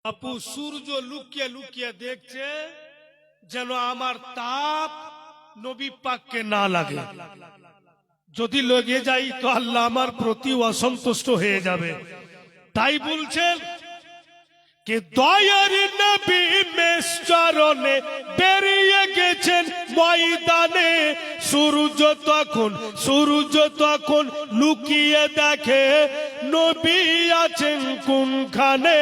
আপু সূর্য লুকিয়ে লুকিয়ে দেখছে যেন আমার তাপ নবী পাককে না লাগে। যদি লেগে যাই তো আল্লাহ আমার প্রতি অসন্তুষ্ট হয়ে যাবে। তাই বলছেন কে দয়ার নবী মেষ চরণে বেরিয়ে গেছেন ময়দানে। সূর্য তখন লুকিয়ে দেখে নবী আছেন কোনখানে।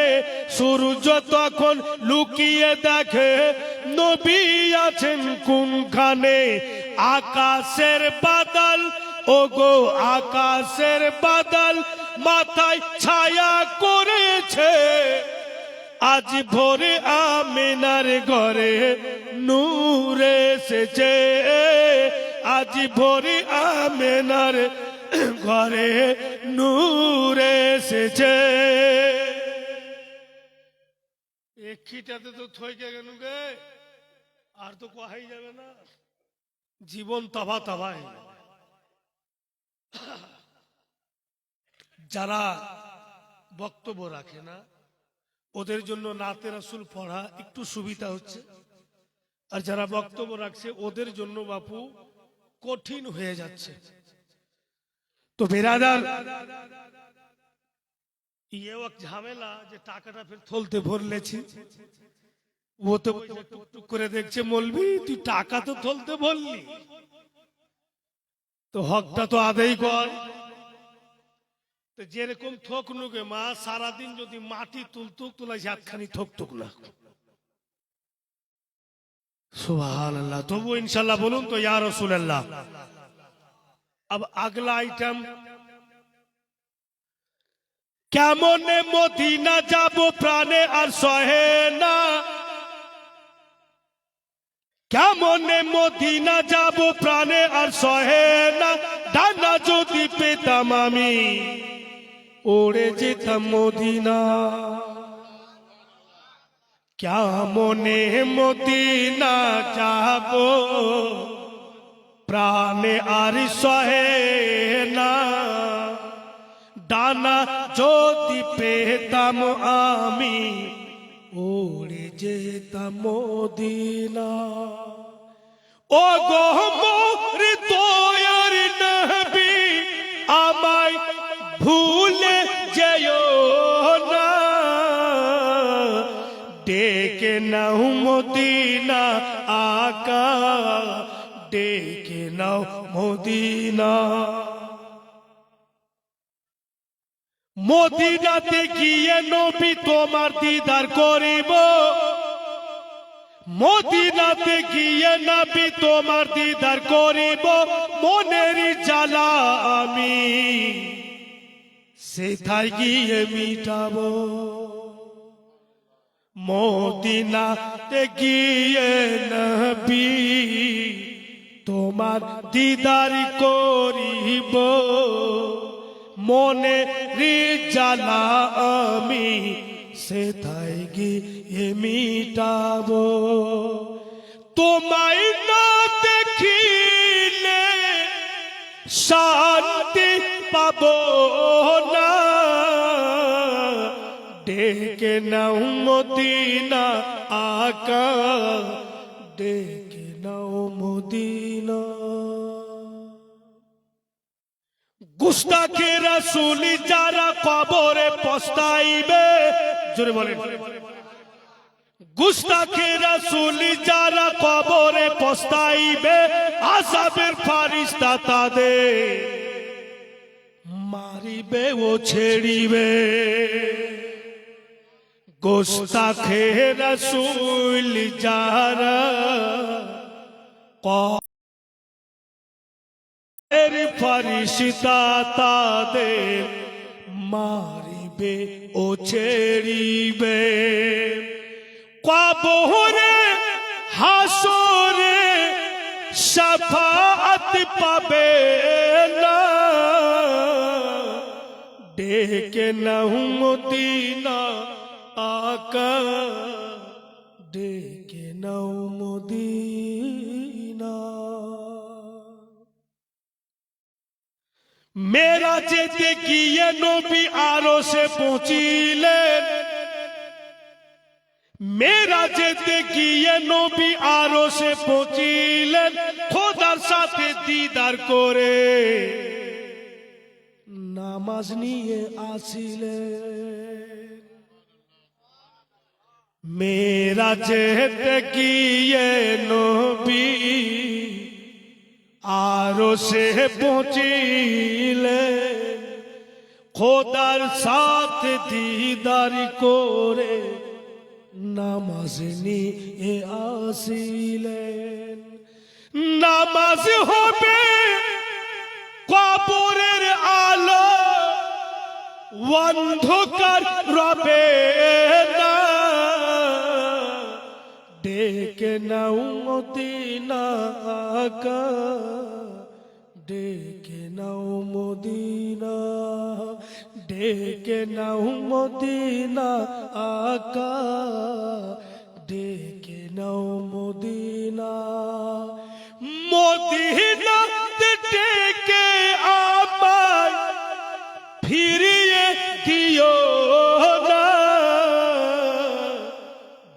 সূর্য তখন লুকিয়ে দেখে নবী আছেন কোনখানে। আকাশের বাদল ওগো আকাশের বাদল মাথায় ছায়া করেছে। আজ ভোরে আমিনার ঘরে নূর এসেছে। আজ ভোরে আমিনার ঘরে নূর এসেছে। একটাতে তো থইকে গেল গে, আর তো কোহাই যাবে না। জীবন তাবা তাবাই। যারা বক্তব্য রাখে না ওদের জন্য নাতে রাসূল পড়া একটু সুবিধা হচ্ছে, আর যারা বক্তব্য রাখছে ওদের জন্য বাপু কঠিন হয়ে যাচ্ছে। তো বেরাদার ইয়েও এক ঝামেলা যে টাকাটা ফের থলতে ভরলেছি। ও তো টুকটুক করে দেখছে মৌলভী তুই টাকা তো থলতে ভরলি, তো হকটা তো আদায় কর। যেরকম থোক নুকে মা সারাদিন যদি মাটি তুলতুক তুলাই হাতখানি থকতুক না। সুবহানাল্লাহ। তবু ইনশাল্লাহ বলুন তো ইয়া রাসূলুল্লাহ। अब अगला आइटम, কেমনে মদিনা যাব প্রাণে আর সহে না। কেমনে মদিনা যাব প্রাণে আর সহে না। ডানা যদি পেতাম আমি ওড়ে যেতাম মদিনা। কেমনে মদিনা যাব প্রাণে আর সহে না। ডানা যদি পেতাম আমি ওড়ে যেতাম মদিনা। ও গো মোর দয়ার নবী আমায় ভুলে যেও না। ডেকে নাও মদিনা আকা, ডেকে নাও মদিনা। মদিনাতে গিয়ে নবী তোমার দিদার করিব। মদিনাতে গিয়ে নবী তোমার দিদার করিব। মনের জ্বালা আমি সেথায় গিয়ে মিটাবো। মদিনাতে গিয়ে নবী তোমার দিদার করিব। মনে জ্বালা আমি সেথায় গিয়ে মিটাবো। তোমায় না দেখিলে শান্তি পাবো না। ডেকে নাও মদিনা আকা, ডেকে নাও মদিনা। গুস্তাখে রাসূল যারা কবরে পস্তাইবে, জোরে বলেন। গুস্তাখে রাসূল যারা কবরে পস্তাইবে, আযাবের ফেরেশতা তাদের মারিবে ও ছেড়িবে। গুস্তাখে রাসূল যারা ফেরেশতা তাদের মারিবে ও ছেড়িবে। কবরে হাসরে শাফাআত পাবে না। ডেকে নাও মদিনা আকা, ডেকে নাও মদিনা। মেরাজেতে গিয়ে নবী আরশে পৌঁছিলেন। মেরাজেতে গিয়ে নবী আরশে পৌঁছিলেন, খোদার সাথে দিদার করে নামাজ নিয়ে আসিলেন। মেরাজেতে গিয়ে নবী আরশে পৌঁছিলেন, খোদার সাথে দিদার করে নামাজ নিয়ে আসিলেন। নামাজ হবে কবরের আলো, অন্ধকার রবে না, ডেকে নাও মদিনা আকা, ডেকে নাও মদিনা, ডেকে নাও মদিনা আকা, ডেকে নাও মদিনা। মদিনাতে ডেকে আমায় ফিরিয়ে দিও না,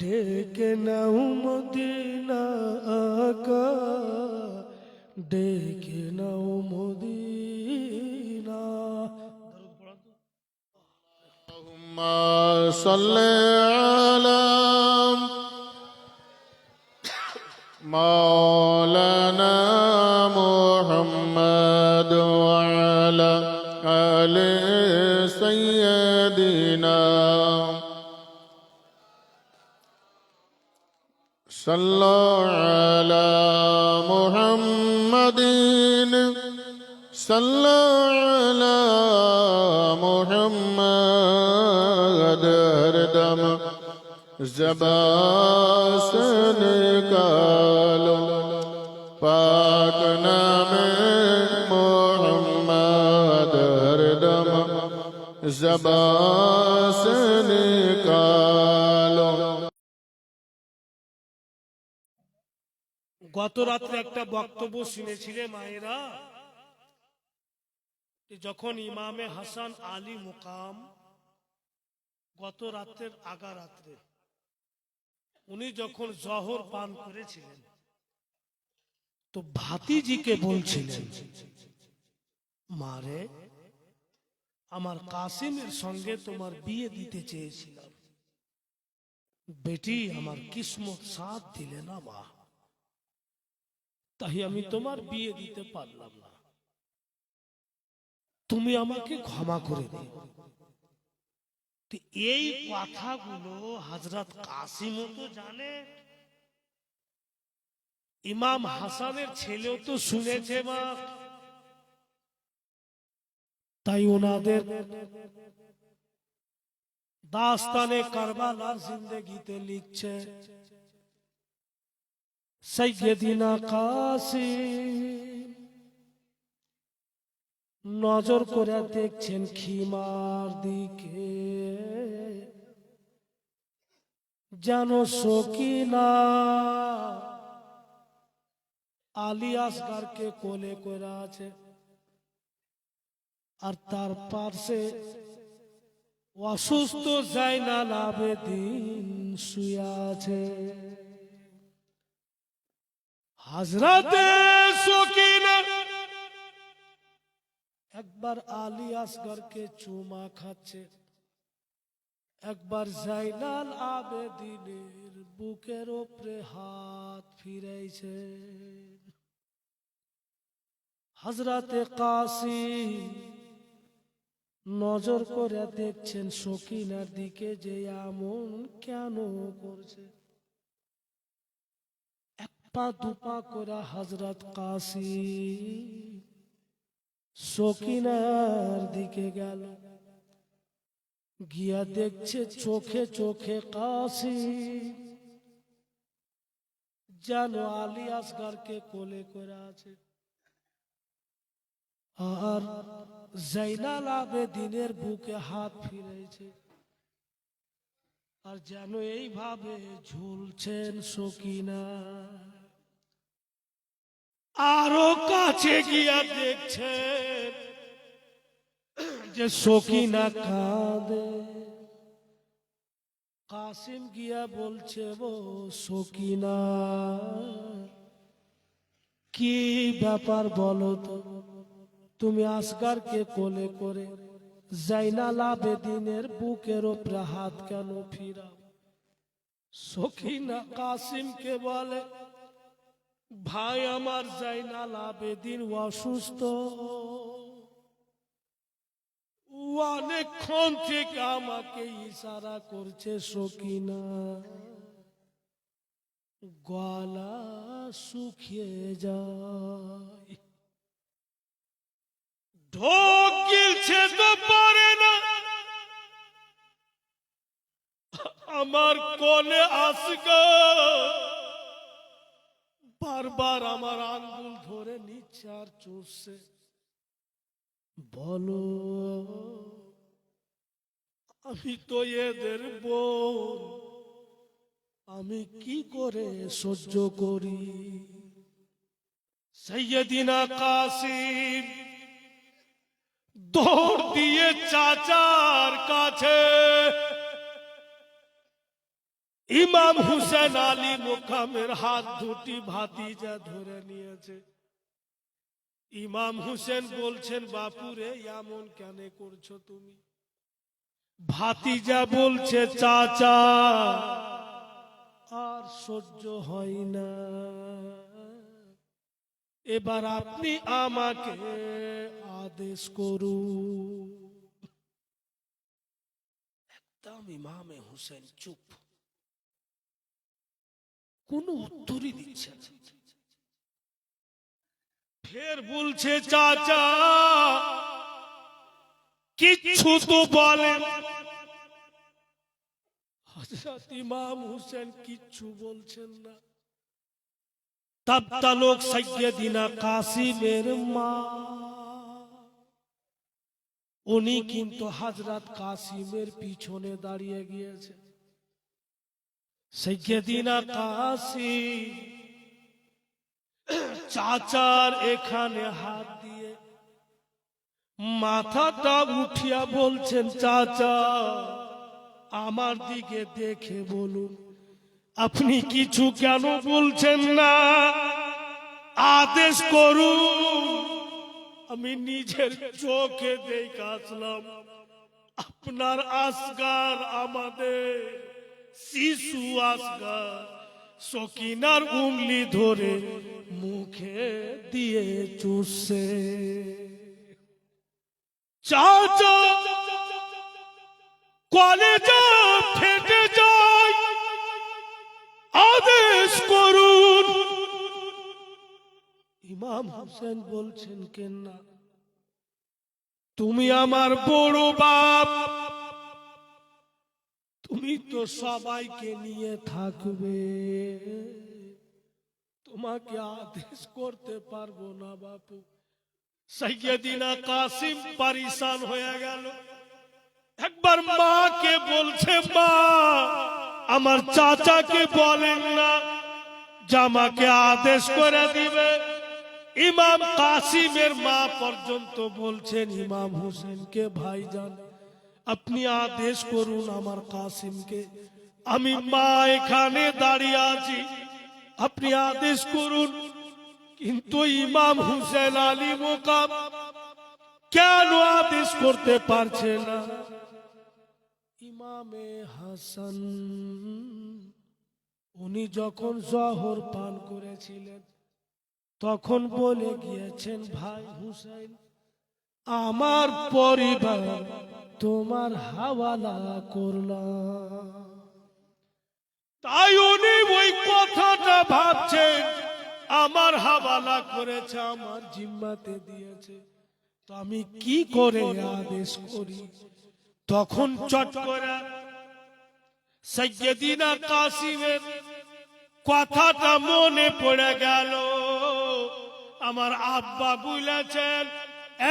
ডেকে নাও মদিনা আকা, ডেকে নাও মদিনা। اللهم صل على مولانا محمد وعلى آل سيدنا صلوا على محمد، صلوا على محمد، ہر دم زبان سے نکالو پاک نام محمد، ہر دم زبان سے نکالو۔ গত রাত্রে একটা বক্তব্য শুনেছিলে মায়েরা, যখন ইমামে হাসান আলী মুকাম গত রাত্রের আগা রাত্রে উনি যখন জহর পান করেছিলেন, তো ভাতিজিকে বলছিলেন, মারে আমার কাসিমের সঙ্গে তোমার বিয়ে দিতে চেয়েছিলাম, বেটি আমার কিসমত সাথ দিলে না মা, তাই আমি তোমার বিয়ে দিতে পারলাম না, তুমি আমাকে ক্ষমা করে দিও। এই কথাগুলো হযরত কাসিমও তো জানে, ইমাম হাসানের ছেলেও তো শুনেছে মা, তাই ওনাদের দাস্তানে কারবালার জিন্দেগিতে লিখছে, সাইয়্যিদিনা কাসিম নজর করে দেখছেন খিমার দিকে, যেন সকিনা আলী আসগারকে কোলে করে আছে, আর তার পাশে অসুস্থ জাইনাল আবেদিন শুয়ে আছে। হযরতে সকিনা একবার আলী আসগরকে চুমা খাচ্ছে, একবার জাইনাল আবেদিনের বুকের উপরে হাত ফিরাইছে। হযরতে কাসিম নজর করে দেখছেন সকিনার দিকে যে এমন কেন করছে। এক পা দুপা করে হযরত কাসিম সকিনার দিকে গেল, গিয়া দেখছে চোখে চোখে কাসিম যেন আলী আসগরকে কোলে করে আছে, আর জাইনাল আবেদিনের বুকে হাত ফিরেছে, আর যেন এইভাবে ঝুলছেন সকিনা। আরো কাছে গিয়া দেখছেন যে সকিনা কাঁদে, কাসিম গিয়া বলছে ও সকিনা, কি ব্যাপার বলো তো, তুমি আসগারকে কোলে করে জাইনাল আবেদিনের বুকের উপরে হাত কেন ফিরাও? সকিনা কাসিমকে বলে, ভাই আমার জাইনাল আবেদিন অসুস্থ, অনেকক্ষণ থেকে আমাকে ইশারা করছে সকিনা, গলা শুকিয়ে যায়, ঢোক গিলছে তো পারে না, আমার কোলে আসগা বারবার আমার আঙ্গুল ধরে নিচ্ছে আর চুষছে। বলো, আমি তো এদের বোন, আমি কি করে সহ্য করি? সৈয়দিনা কাসিম দৌড় দিয়ে চাচার কাছে ইমাম হুসেন আলী মোকামের হাত দুটি ভাতিজা ধরে নিয়েছে। ইমাম হুসেন বলছেন, বাপুরে এমন কেন করছো তুমি? ভাতিজা বলছে, চাচা আর সহ্য হয় না, এবার আপনি আমাকে আদেশ করুন। একদম ইমামে হুসেন চুপ, কোনো উত্তরই দিচ্ছে না। ফের বলছে, চাচা কিচ্ছু তো বলেন। হযরত ইমাম হুসেন কিচ্ছু বলছেন না। তাবতালুক সাইয়্যিদিনা কাসিমের মা, উনি কিন্তু হযরত কাসিমের পিছনে দাঁড়িয়ে গিয়েছে। সাইয়্যিদিনা কাসিম চাচার এখানে হাত দিয়ে মাথাটা উঠিয়া বলছেন, চাচা আমার দিকে দেখে বলুন, আপনি কিছু কেন বলছেন না? আদেশ করুন। আমি নিজের চোখে দেখে আসলাম, আপনার আসগার, আমাদের শিশু আসগার সকিনার উংলি ধরে মুখে দিয়ে চুষছে। চাচা কলেজা ফেটে যায়, আদেশ করুন। ইমাম হোসেন বলছেন, কেন না, তুমি আমার বড় বাপ, তুমি তো সবাইকে নিয়ে থাকবে, তোমাকে আদেশ করতে পারবো না বাপু। সাইয়্যিদিনা কাসিম পরেশান হয়ে গেল। একবার মাকে বলছে, মা আমার চাচাকে বলেন না জামাকে আদেশ করে দিবে। ইমাম কাসিমের মা পর্যন্ত বলছেন ইমাম হোসেনকে, ভাইজান আপনি আদেশ করুন আমার কাসিমকে, আমি মা এখানে দাঁড়িয়ে আছি, আপনি আদেশ করুন। কিন্তু ইমাম হুসেন আলী মোকাম কেন আদেশ করতে পারছে না? ইমামে হাসান উনি যখন জহর পান করেছিলেন তখন বলে গিয়েছেন, ভাই হুসাইন আমার পরিবার তোমার হাওয়ালা করলাম। তাই উনি ওই কথাটা ভাবছেন, আমার হাওয়ালা করেছে, আমার জিম্মাতে দিয়েছে, তো আমি কি করে আদেশ করি? তখন চট করে সাইয়্যিদিনা কাসিমের কথাটা মনে পড়ে গেল। আমার আব্বা বলেছেন,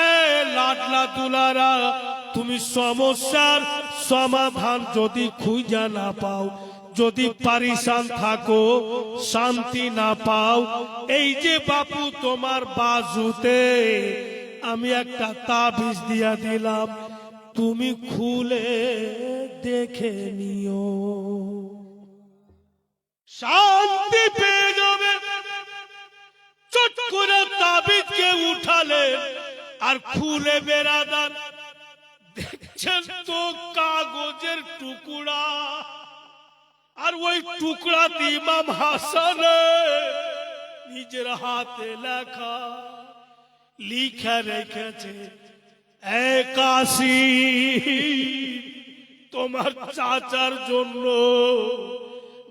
এ লাডলা দুলারা, তুমি সমস্যার সমাধান যদি খুঁজে না পাও, যদি পরেশান থাকো, শান্তি না পাও, এই যে বাপু তোমার বাজুতে আমি একটা তাবিজ দিয়া দিলাম, তুমি খুলে দেখে নিও, শান্তি পেয়ে যাবে। চট করে তাবিজকে উঠালে আর খুলে বেরাদার দেখছেন তো কাগজের টুকরা, আর ওই টুকরাতে ইমাম হাসানের নিজের হাতে লেখা, লিখে রেখেছে, এ কাসিম, তোমার চাচার জন্য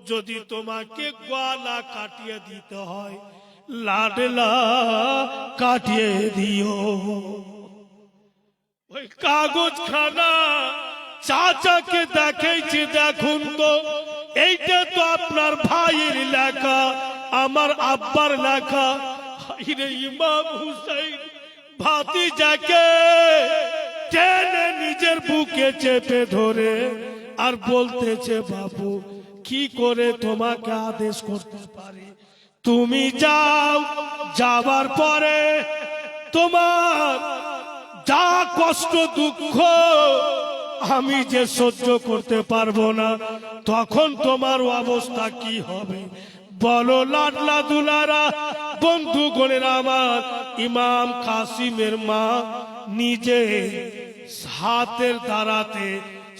যদি তোমাকে গলা কাটিয়ে দিতে হয়, লাডলা কাটিয়ে দিও। ওই কাগজ খানা চাচাকে দেখাইছে, দেখুন তো এইটা তো আপনার ভাইয়ের লেখা, আমার আব্বার লেখা। হায়রে ইমাম হুসাইন ভাতিজাকে টেনে নিজের বুকে চেপে ধরে আর বলতেছে, বাবু কি করে তোমাকে আদেশ করতে পারে, তুমি যাও, যাবার পরে তোমার যা কষ্ট দুঃখ আমি যে সহ্য করতে পারবো না, তখন তোমার অবস্থা কি হবে বলো। লাডলা দুলারা বন্ধুগণেরা আমার, ইমাম কাসিমের মা নিজে হাতের দ্বারাতে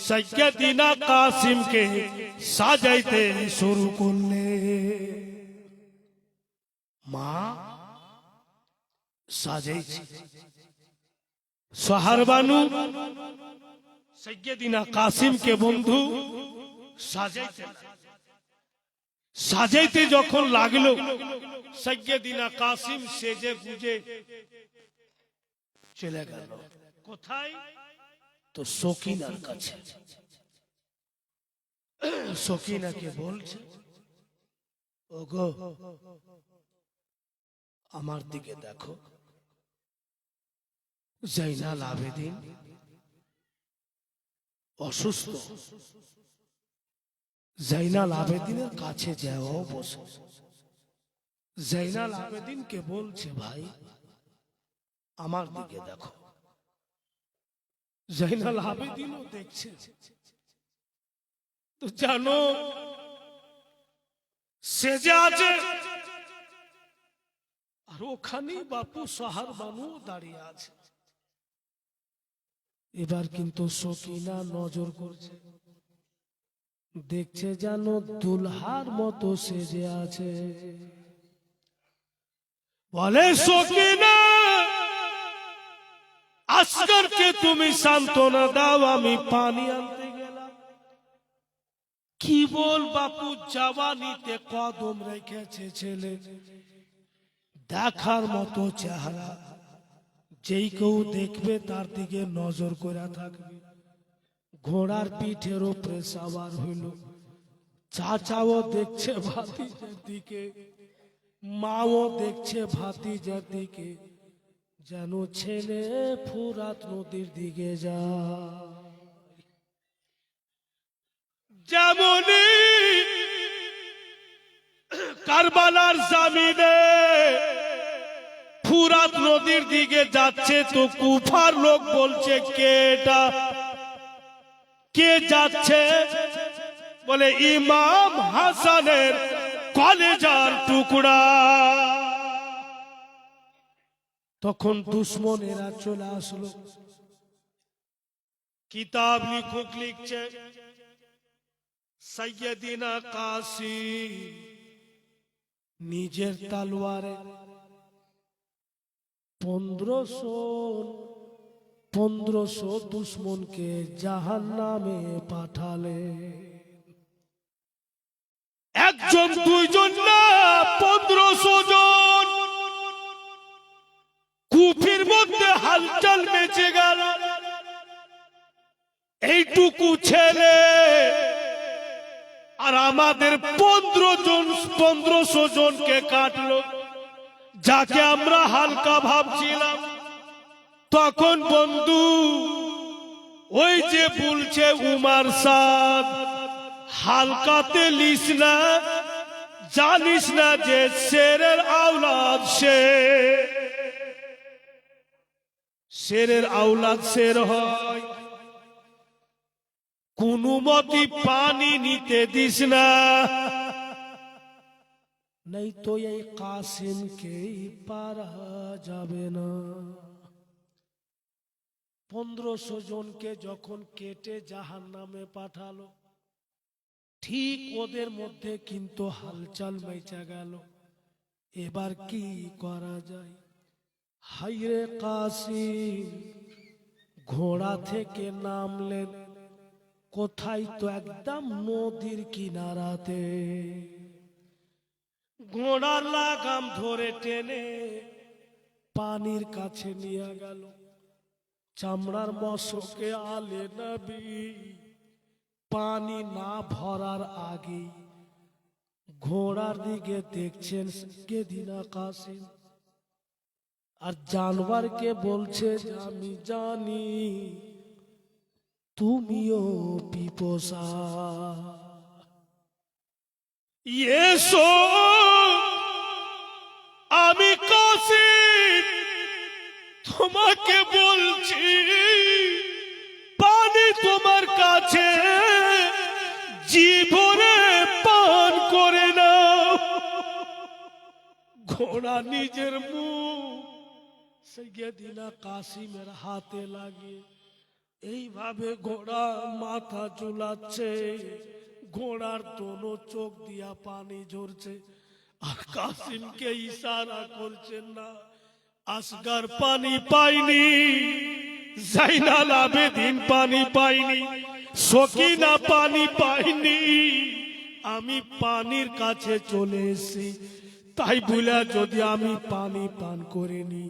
সাইয়্যিদিনা কাসিমকে সাজাইতে শুরু করলে। মা সাজাইছে, সোহারবানু সাইয়্যিদিনা কাসিমকে বন্ধু সাজাইতে সাজাইতে যখন লাগলো, সাইয়্যিদিনা কাসিম সেজে গুজে চলে গেল কোথায়, তো সকিনার কাছে। সকিনাকে বলছে, ওগো আমার দিকে দেখো, জাইনাল আবেদিন অসুস্থ, জাইনাল আবেদিনের কাছে যাওয়াও বসে। জাইনাল আবেদিনকে বলছে, ভাই আমার দিকে দেখো। জাইনাল আবেদিনও দেখছে, তো জানো সেজে আছে, আর ওখানে বাপু সোহারবানু দাঁড়িয়ে আছে। এবার কিন্তু সকিনা নজর করছে, দেখছে যেন দুলহার মতো সেজে আছে। বলে, সকিনা আসগরকে তুমি সান্ত্বনা দাও, আমি পানি আনতে গেলাম। কি বল বাপু, জওয়ানিতে কদম রেখেছে ছেলে, দেখার মতো চেহারা, যেই কেউ দেখবে তার দিকে নজর করে থাকবে। ঘোড়ার পিঠের উপরে সাওয়ার হইল, চাচাও দেখছে ভাতিজার দিকে, মাও দেখছে ভাতিজার দিকে, যেন ছেলে ফুরাত নদীর দিকে যায়। যেমনি কারবালার জামিনে ফুরাত নদীর দিকে যাচ্ছে, তো কুফার লোক বলছে, কে এটা, কে যাচ্ছে? বলে, ইমাম হাসানের কলেজার টুকরা। তখন দুশ্মনেরা চলে আসলো, কিতাব লিখুক লিখছে, সাইয়্যিদিনা কাসিম নিজের তলোয়ারে 1500 দুশ্মনকে জাহান্নামে পাঠালে। একজন দুইজন না, 1500 জন। কুফির মধ্যে হালচাল মেচে গেল। এইটুকু ছেলে আর আমাদের 1500 জনকে কাটলো, যাকে আমরা হালকা ভাবছিলাম। তখন বন্ধু ওই যে বলছে উমার সাদ, হালকাতে লিস না, জানিস না যে শেরের আওলাদ শেরের আওলাদ শের হয়। কোনো মতে পানি নিতে দিস না, নেই তো এই কাসিমকে পারা যাবে না। 1500 জনকে যখন কেটে জাহান্নামে পাঠালো, ঠিক ওদের মধ্যে কিন্তু হালচাল মেচা গেল। এবার কি করা যায়? হায়রে কাসিম ঘোড়া থেকে নামলেন কোথায়? তো একদম নদীর কিনারাতে। ঘোড়ার লাগাম ধরে টেনে পানির কাছে নিয়ে গেল। চামড়ার মশকে আলে নবী পানি না ভরার আগে ঘোড়ার দিকে দেখছেন সেদিনা কাসিম, আর জানোয়ারকে বলছে যে আমি জানি তুমিও পিপসা, এসো আমি কাসিম তোমাকে বলছি পানি তোমার কাছে জীবনে পান করে নাও। ঘোড়া নিজের মুখ সাইয়েদিনা কাসিমের হাতে লাগে, এইভাবে ঘোড়া মাথা ঝুলাচ্ছে, ঘোড়ার দোনো চোখ দিয়া পানি ঝরছে, আর কাসিমকে ইশারা করছেন না। আসগার পানি পাইনি, জাইনাল আবেদিন পানি পাইনি, সকিনা পানি পাইনি, আমি পানির কাছে চলে এসেছি, তাই বলে যদি আমি পানি পান করিনি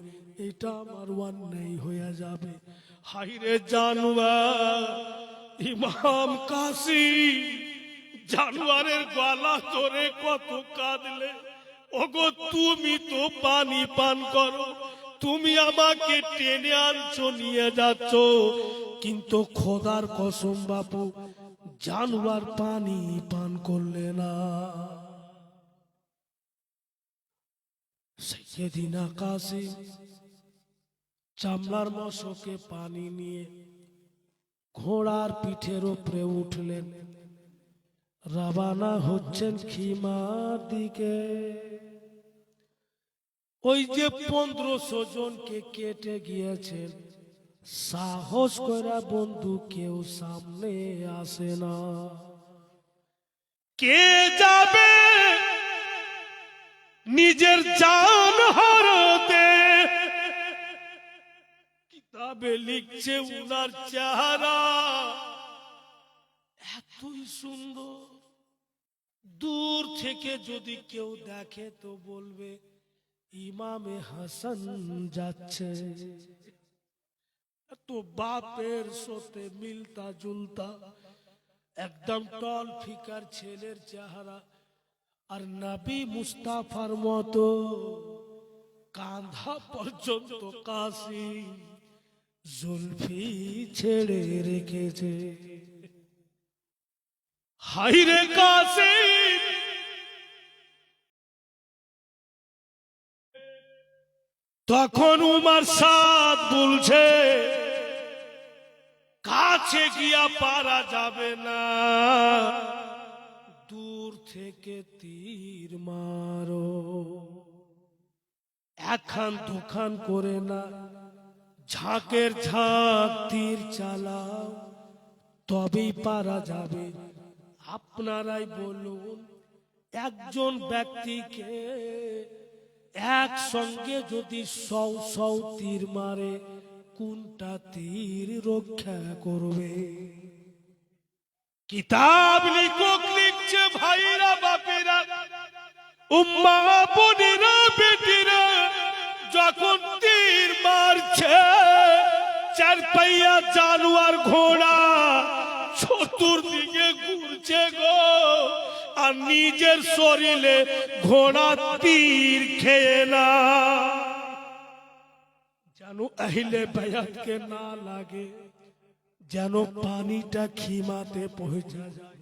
এটা আমার অন্যায় হয়ে যাবে। হায়রে জানোয়ার, ইমাম কাসিম জানোয়ারের গলা ধরে কত কাঁদলে, ওগো তুমি তো পানি পান করো, তুমি আমাকে টেনে আনছো নিয়ে যাচ্ছ, কিন্তু খোদার কসম বাপু জানোয়ার পানি পান করলে না। সাইয়েদিনা কাসিম চামড়ার মশকে পানি নিয়ে ঘোড়ার পিঠের উপরে উঠলেন, রওনা হচ্ছেন খিমার দিকে। ওই যে 1500 জনকে কেটে গিয়েছেন, সাহস করে বন্ধু কেউ সামনে আসে না। কে যাবে নিজের জান হারাতে? কিতাবে লিখছে উনার চেহারা এতই সুন্দর, দূর থেকে যদি কেউ দেখে তো বলবে ইমামে হাসান যাচ্ছে। তো বাপের সাথে মিলতা জুলতা, একদম টল ফিকার ছেলের চেহারা, আর নবী মুস্তাফার মতো কাঁধা পর্যন্ত কাসিম জুলফি ছেড়ে রেখেছে। হায়রে কাসিম তখন উমার সাদ বলছে কাছে গিয়া পারা যাবে না, দূর থেকে তীর মারো, একখান দুখান করে না, ঝাঁকের ঝাঁক তীর চালাও, তবেই পারা যাবে। আপনারাই বলুন, একজন ব্যক্তিকে একসঙ্গে যদি 100 তীর মারে কোনটা তীর রক্ষা করবে? কিতাব লিখক লিখছে ভাইরা বাপেরা, উম্মা বোনেরা বেটিরা, যখন তীর মারছে চার পাইয়া জানোয়ার ঘোড়া চতুর্দিকে ঘুরছে গো, আর নিজের শরীরে ঘোড়া তীর খেয়ে না, যেন আহলে বায়াতকে না লাগে, যেন পানিটা খিমাতে পৌঁছে যায়।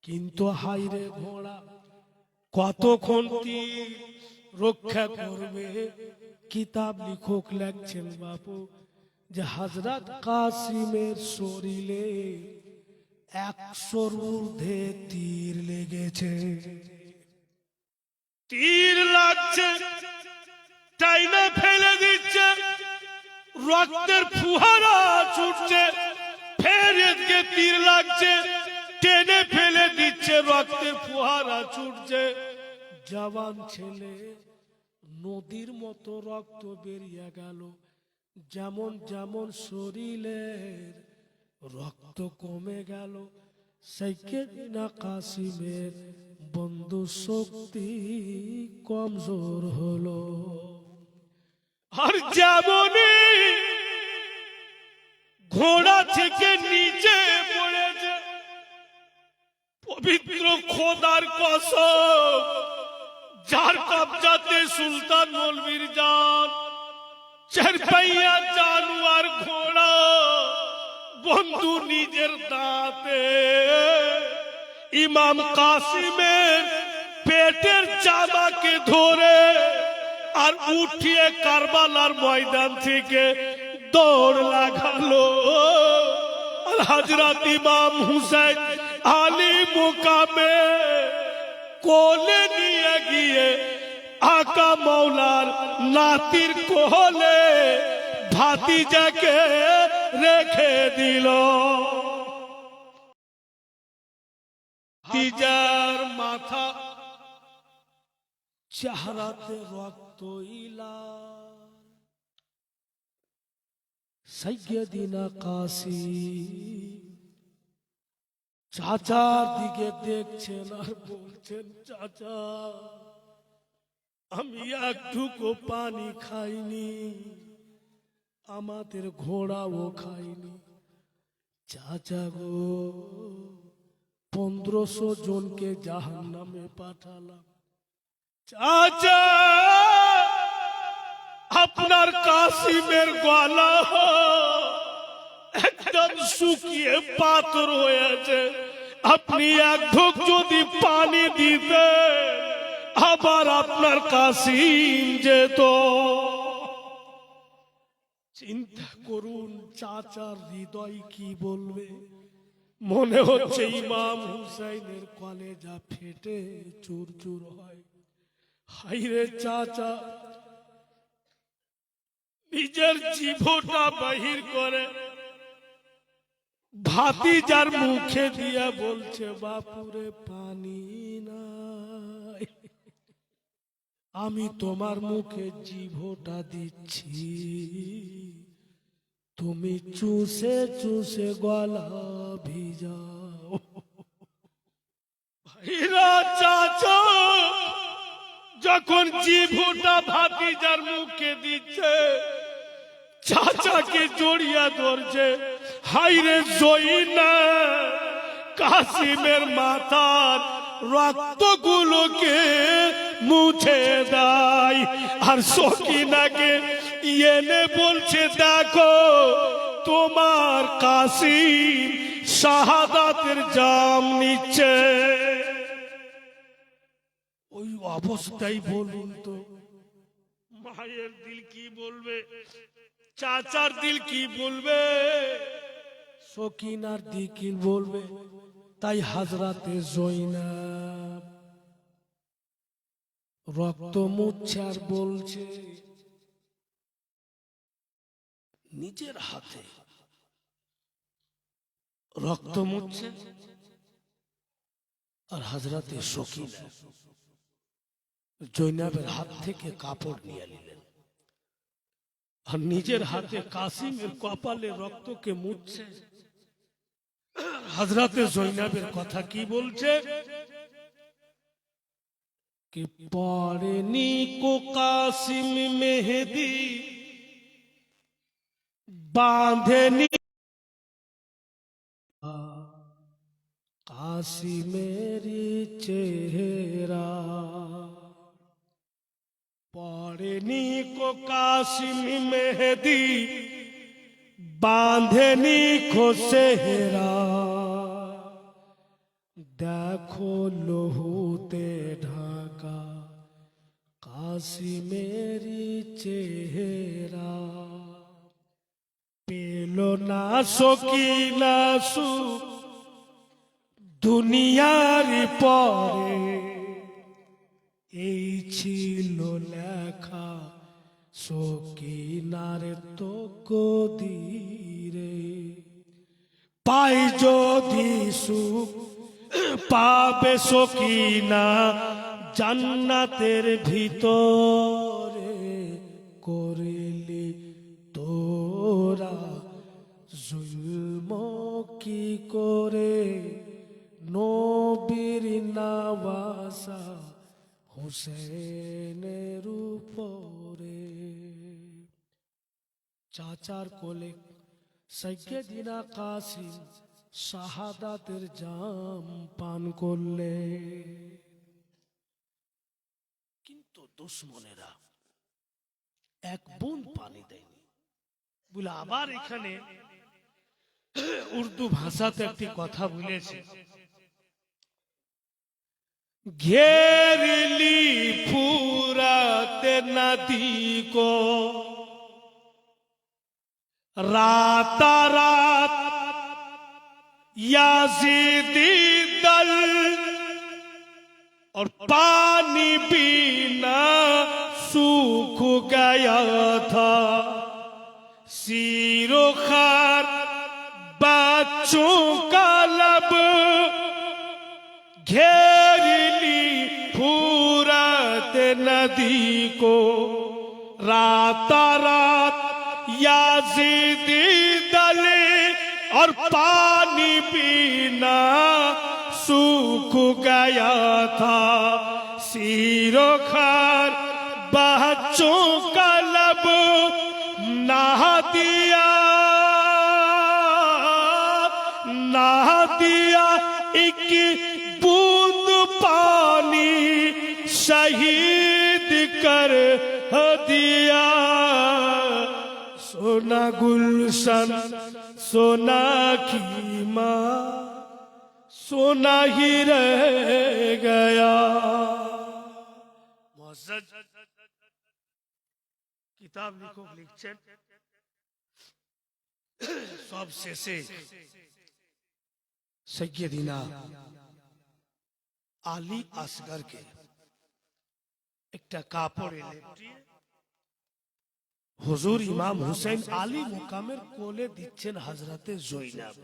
কিন্তু হায়রে ঘোড়া কতক্ষণ তীর রক্ষা করবে? কিতাব লিখক লেখছেন বাপু যে হযরত কাসিমের শরীরে 100-র ঊর্ধ্বে তীর লেগেছে। তীর লাগছে, টাইনা ফেলে দিচ্ছে, রক্তের ফুহারা ছুটছে। ফের এদিকে তীর লাগছে, টেনে ফেলে দিচ্ছে, রক্তের ফুহারা ছুটছে। জওয়ান ছেলে, নদীর মতো রক্ত বেরিয়ে গেল। যেমন যেমন শরীরের রক্ত কমে গেল, সাইয়েদনা কাসিমের বন্ধু শক্তি কমজোর হলো। আর যেমনই ঘোড়া থেকে নিচে পড়েছে, পবিত্র খোদার কসম, যার কবজাতে সুলতান মৌলভীর জান, চারপাইয়া জানোয়ার ঘোড়া, বন্ধু নিজের দাঁতে ইমাম কাসিমের পেটের জামাকে ধরে আর উঠিয়ে কারবালার ময়দান থেকে দৌড় লাগালো। আর হযরত ইমাম হুসাইন আলী মুকামে কোলে নিয়ে গিয়ে আকা মৌলার নাতির কোলে ভাতিজাকে রেখে দিল। ভাতিজার মাথা চেহারাতে রক্ত ইলা, সাইয়েদিনা কাসিম চাচার দিকে দেখছেন আর বলছেন, চাচা আমি একটুকু পানি খাইনি, আমাদের ঘোড়াও খাইনি। চাচা গো, 1500 জনকে জাহান্নামে পাঠালাম। চাচা আপনার কাসিমের গলা একদম শুকিয়ে পাথর হয়েছে, আপনি এক ঢোক যদি পানি দিতেন আবার আপনার কাসিম যেত। চিন্তা করুন চাচার হৃদয় কি বলবে। মনে হচ্ছে ইমাম হুসাইনের কলেজা ফেটে চুর চুর হয়। হাইরে চাচা নিজের জিভটা বাহির করে ভাতিজার মুখে দিয়া বলছে, বাপুরে পানি নাই, আমি তোমার মুখে জিভটা দিচ্ছি, তুমি চুষে চুষে গলা ভিজাও। ভাইরা চাচা যখন জিভটা ভাতিজার মুখে দিচ্ছে, চাচাকে জড়িয়া ধরছে। হাইরে জয়না কাসিমের মাথার রক্তগুলোকে মুছে দেয় আর সকিনাকে এনে বলছে, দেখো তোমার কাসিম শাহাদাতের জাম নিচ্ছে। ওই অবস্থায় বলুন তো মায়ের দিল কি বলবে, চাচার দিল কি বলবে, সকিনার দিল কি বলবে। তাই হযরতে জয়নাব রক্ত মুছছে আর বলছে, নিজের হাতে রক্ত মুছছে আর হযরতে সকিনা জয়নাবের হাত থেকে কাপড় নিয়ে নিলেন আর নিজের হাতে কাসিমের কপালে রক্তকে মুছছে। হযরতে জয়নাবের কথা কি বলছে, कि पौड़नी को कासिम मेहदी बांधनी कासिमेरी चेहरा, पौड़नी को कासिम मेहदी बांधनी को सेहरा, देखो लहूते ढाका कासिमेरी चेहरा, पेलो ना सकीना सुख দুনিয়ার পরে এই ছিল লেখা সকিনার তো কদিরে পাই যদি সুখ পাবে সকিনা জান্নাতের ভিতরে করিলি তোরা জুলম কি করে নবীর নওয়াসা হুসেনের উপরে চাচার কোলে সাইয়্যিদিনা কাসিম শাহাদাতের জাম পান করলে, কিন্তু দুশ্মনেরা এক বুঁদ পানি দেয়নি বলে আবার এখানে উর্দু ভাষাতে একটি কথা বলেছে, घेरली फुरात नदी को राता रात याजीदी दल और पानी बिना सूख गया था सीरो खार बच्चों का लब घेरली फुरात नदी को राता रात याजीदी दले और पानी पीना सूख गया था सीरो खार बच्चों का लब नहा दिया एक बूंद पानी शहीद कर दिया सोना गुलशन सोना खीमा सोना ही रह गया। मुअज़्ज़ज़ किताब लिखছেন সব শেষে सैय्यदिना আলী আসগরকে একটা কাপড়ে লেপটিয়ে হুজুর ইমাম হুসেন আলী মুকামের কোলে দিচ্ছেন হযরতে জয়নাব।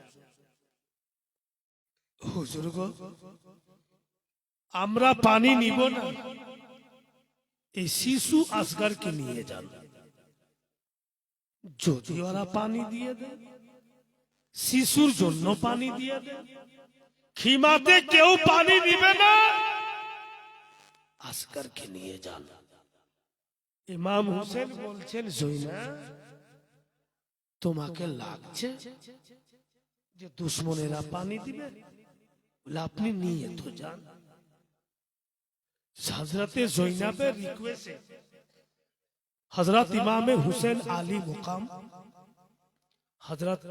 হুজুর গো, আমরা পানি নিব না, এই শিশু আসগরকে নিয়ে যান, যদি ওরা পানি দিয়ে দেয় শিশুর জন্য পানি দিয়ে দেয়, খিমাতে কেউ পানি দিবে না, আসগরকে নিয়ে যান। ইমাম হুসেন বলছেন জয়নাব, তোমাকে লাগছে যে দুশ্মনেরা পানি দিবে? বলে আপনি নিয়ে তো যান। হযরতে জয়নাবের রিকোয়েস্টে হযরত ইমামে হুসেন আলী মুকাম হযরত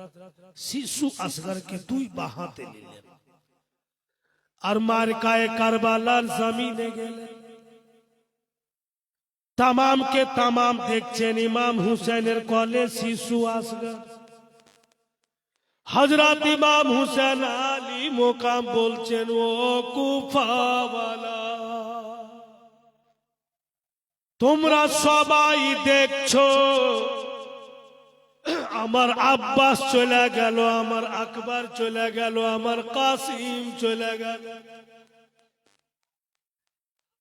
শিশু আসগরকে দুই বাহাতে নিলেন আর মারকায়ে কারবালার জমিনে গেলেন। তামাম কে তামাম দেখছেন ইমাম হুসেনের কোলে শিশু আসগর। হযরত ইমাম হুসেন আলী মুকাম বলছেন, ও কুফাওয়ালা, তোমরা সবাই দেখছো আমার আব্বাস চলে গেল, আমার আকবর চলে গেল, আমার কাসিম চলে গেল,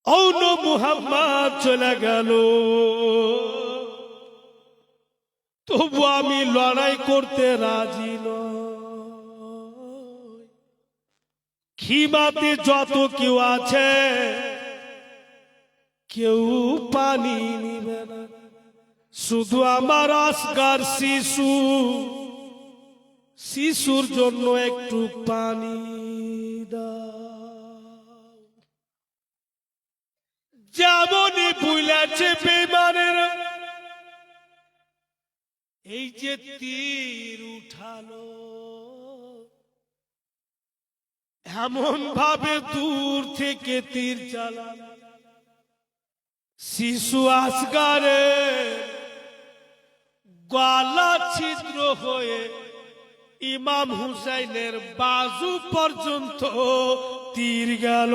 অন্য মুহাম্মদ চলে গেল, তবু আমি লড়াই করতে রাজি নই। খিমাতে যত কেউ আছে কেউ পানি নিবে না, শুধু আমার আসগর শিশু, শিশুর জন্য একটু পানি দাও। যেমনই ভুলেছে বেঈমানেরা, এই যে তীর উঠালো, এমন ভাবে দূর থেকে তীর চালালো, শিশু আসগরের গলা ছিদ্র হয়ে ইমাম হুসাইনের বাজু পর্যন্ত তীর গেল।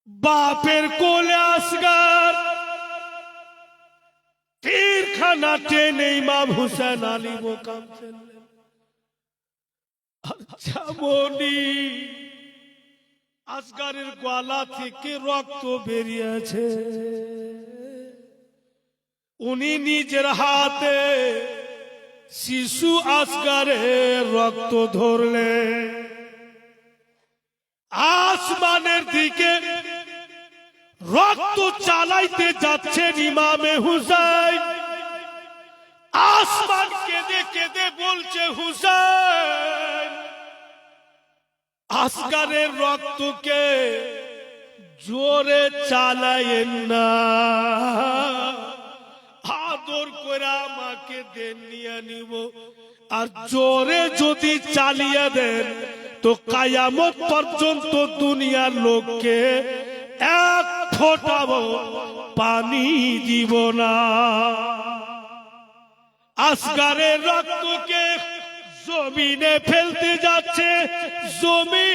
বাপের কোলে আসগার তীরখানা টেনে ইমাম হুসেন আলী মোকাম ফেললেন। যেমনি আসগারের গলা থেকে রক্ত বেরিয়েছে, উনি নিজের হাতে শিশু আসগারের রক্ত ধরলে আসমানের দিকে রক্ত চালাইতে যাচ্ছেন ইমামে হুসাইন। আসমান কেঁদে কেঁদে বলছে, হুসাইন আসগারের রক্তকে জোরে চালায়েন না, আদর করে আমাকে দেন, নিয়ে নিব। আর জোরে যদি চালিয়ে দেন তো কায়ামত পর্যন্ত দুনিয়ার লোককে এক ফোঁটাও পানি দিব না। আসগারের রক্তকে জমিনে ফেলতে যাচ্ছে, জমি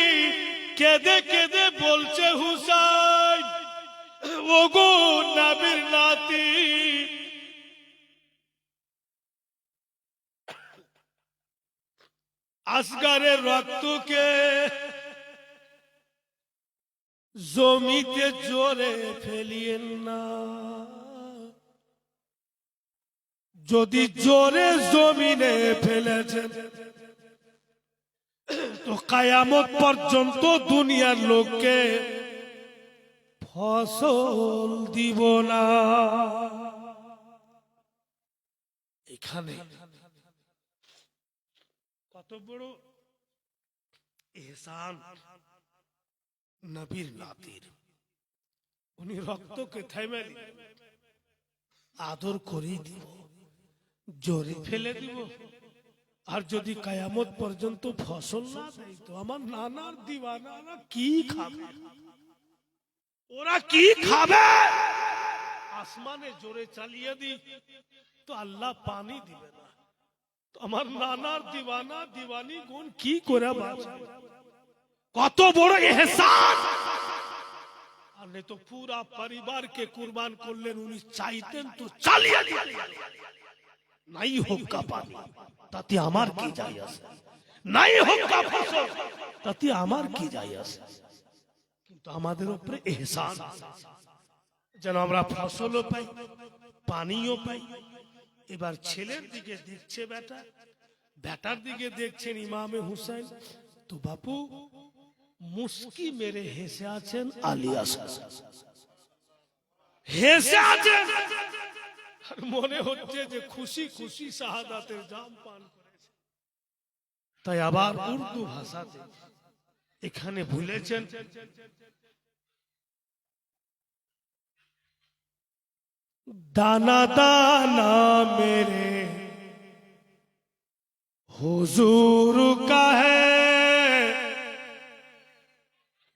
কেঁদে কেঁদে বলছে, হুসাইন ওগো নবীর নাতি, আসগারের রক্তকে জমিতে জোরে ফেলিয়েন না। যদি জোরে জমিনে ফেলেছেন তো কায়ামত পর্যন্ত দুনিয়ার লোককে ফসল দিব না। এখানে কত বড় ইহসান নবীর নাতির। উনি রক্তকে থাইমে আদর করে দিব, জোরে ফেলে দিব। আর যদি কায়ামত পর্যন্ত ফসল না দেয় তো আমার নানার দিওয়ানারা কি খাবে? ওরা কি খাবে? আসমানে জোরে চালিয়ে দি তো আল্লাহ পানি দিবে না, তো আমার নানার দিওয়ানা দিওয়ানি গুণ কি করে বাঁচবে? কত বড় ইহসান! আর नहीं तो पूरा परिवार के कुर्बान করলেন। উনি চাইতেন তো চালিয়ে নাই হোক কা পানি, তাতে আমার কি যায় আসে? নাই হোক কা ফসল, তাতে আমার কি যায় আসে? কিন্তু আমাদের উপরে ইহসান যেন আমরা ফসলও পাই, পানিও পাই। এবার ছেলের দিকে দেখছে বেটা, বেটার দিকে দেখছেন ইমামে হুসাইন। তো বাপু মুস্কি মেরে হেসে আছেন আলী আসগার, হেসে আছেন। আর মনে হচ্ছে যে খুশি খুশি শাহাদাতের জাম পান করেছে। তাই আবার উর্দু ভাষাতে এখানে ভুলেছেন, দানা দানা মেরে हुजूर का है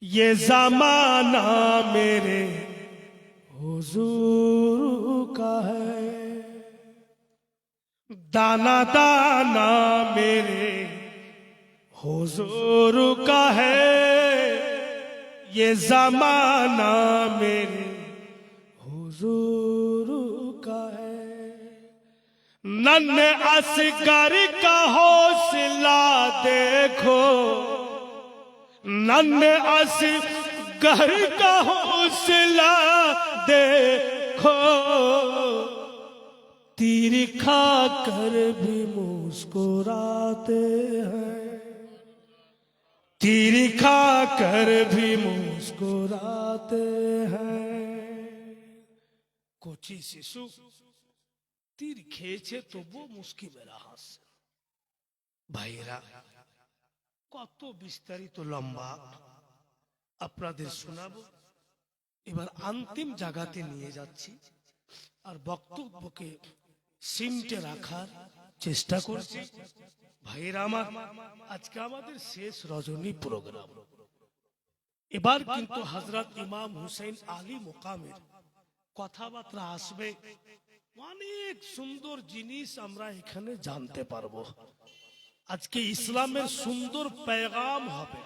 ये जमाना, मेरे हुजूर का है। दाना दाना मेरे हुजूर का है, ये जमाना मेरे हुजूर का है। नन्हे असगर का हौसला देखो, नन्हे असगर का हौसला देखो, तीर खा कर भी मुस्कुराते हैं, तीर खा कर भी मुस्कुराते हैं। कोची शिशु তীর খেয়েছে তবু মুস্কি মেরা হাসছে। ভাইরা কত বিস্তারিত লম্বা আপনাদের শোনাবো। এবার অন্তিম জায়গাতে নিয়ে যাচ্ছি আর বক্তব্যকে সিমটে রাখার চেষ্টা করছি। ভাইরা আমার, আজকে আমাদের শেষ রজনী প্রোগ্রাম। এবার কিন্তু হযরত ইমাম হুসাইন আলী মোকামের কথাবার্তা আসবে। অনেক সুন্দর জিনিস আমরা এখানে জানতে পারবো। আজকে ইসলামের সুন্দর পেগাম হবে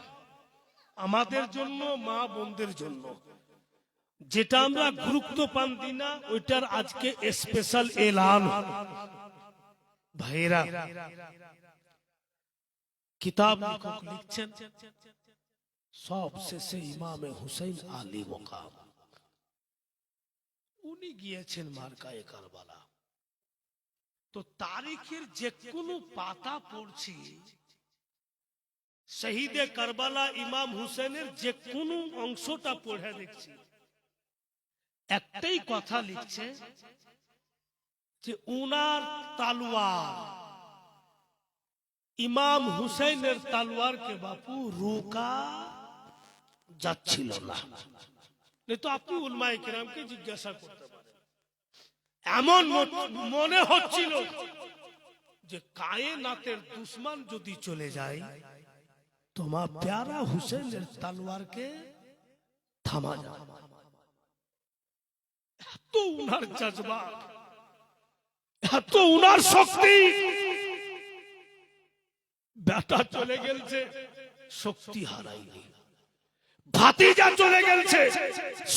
আমাদের জন্য, মা বোনদের জন্য। যেটা আমরা গুরুত্ব পান দিই না, ওইটার আজকে স্পেশাল এলান। ভাইরা, কিতাব লেখক লিখছেন সব শেষে ইমামে হুসাইন আলী মোকাম, উনি গিয়েছেন মার্কায়ে কারবালা। তো তারিখের যে কোনো পাতা পড়ছি, শহীদে কারবালা ইমাম হুসেনের যে কোনো অংশটা পড়ে দেখছি, একটাই কথা লিখছে যে উনার তালোয়ার, ইমাম হুসেনের তালোয়ারকে বাপু রোকা যাচ্ছিল না। তো আপনি উলমায়ে কেরামকে জিজ্ঞাসা করতে পারেন। এমন মনে হচ্ছিল যে কায়েনাতের দুশমন যদি চলে যায়, তোমার প্যারা হুসেনের তলোয়ারকে থামা যাবে। এত উনার জজবা, এত উনার শক্তি। বেটা চলে গেছে, শক্তি হারাইনি। ভাতিজা চলে গেছে,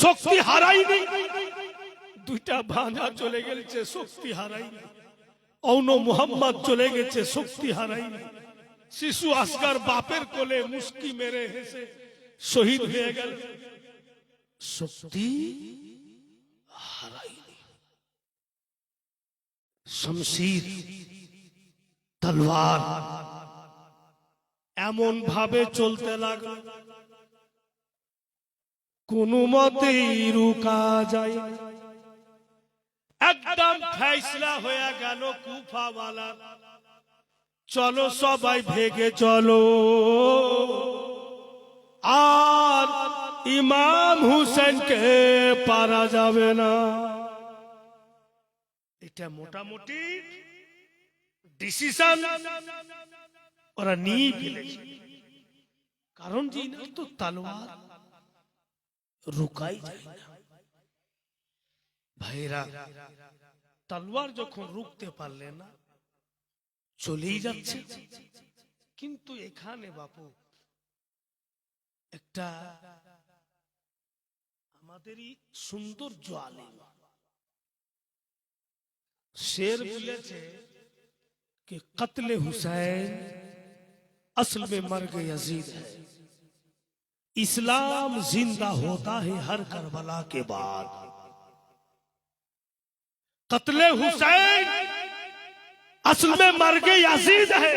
শক্তি হারাইনি। দুইটা ভাঞ্জা চলে গেছে, শক্তি হারাইনি। অন্য মুহাম্মদ চলে গেছে, শক্তি হারাইনি। শিশু আসগার বাপের কোলে মুস্কি মেরে হেসে শহীদ হয়ে গেল, শক্তি হারাইনি। শমশির, তলোয়ার এমন ভাবে চলতে লাগলো, কোনো মতেই রুকা যায়। একদম ফয়সলা হয়ে গেল কুফাওয়ালা, চলো সবাই ভেগে চলো, আর ইমাম হুসেনকে পারা যাবে না। এটা মোটামুটি ডিসিশন ওরা নিয়ে ফেলেছে। কারণ যে তো তলোয়ার রুকাই যায় না। ভাইরা, তলোয়ার যখন রুকতে পারলে না, চলেই যাচ্ছে। কিন্তু এখানে বাপু একটা আমাদেরই সৌন্দর্য আলেম शेर বলেছে कि कत्ल हुसैन असल में मर्ग यजीद है, इस्लाम जिंदा होता है हर करबला के बाद। कत्ल हुसैन असल में मर्ग यजीद है,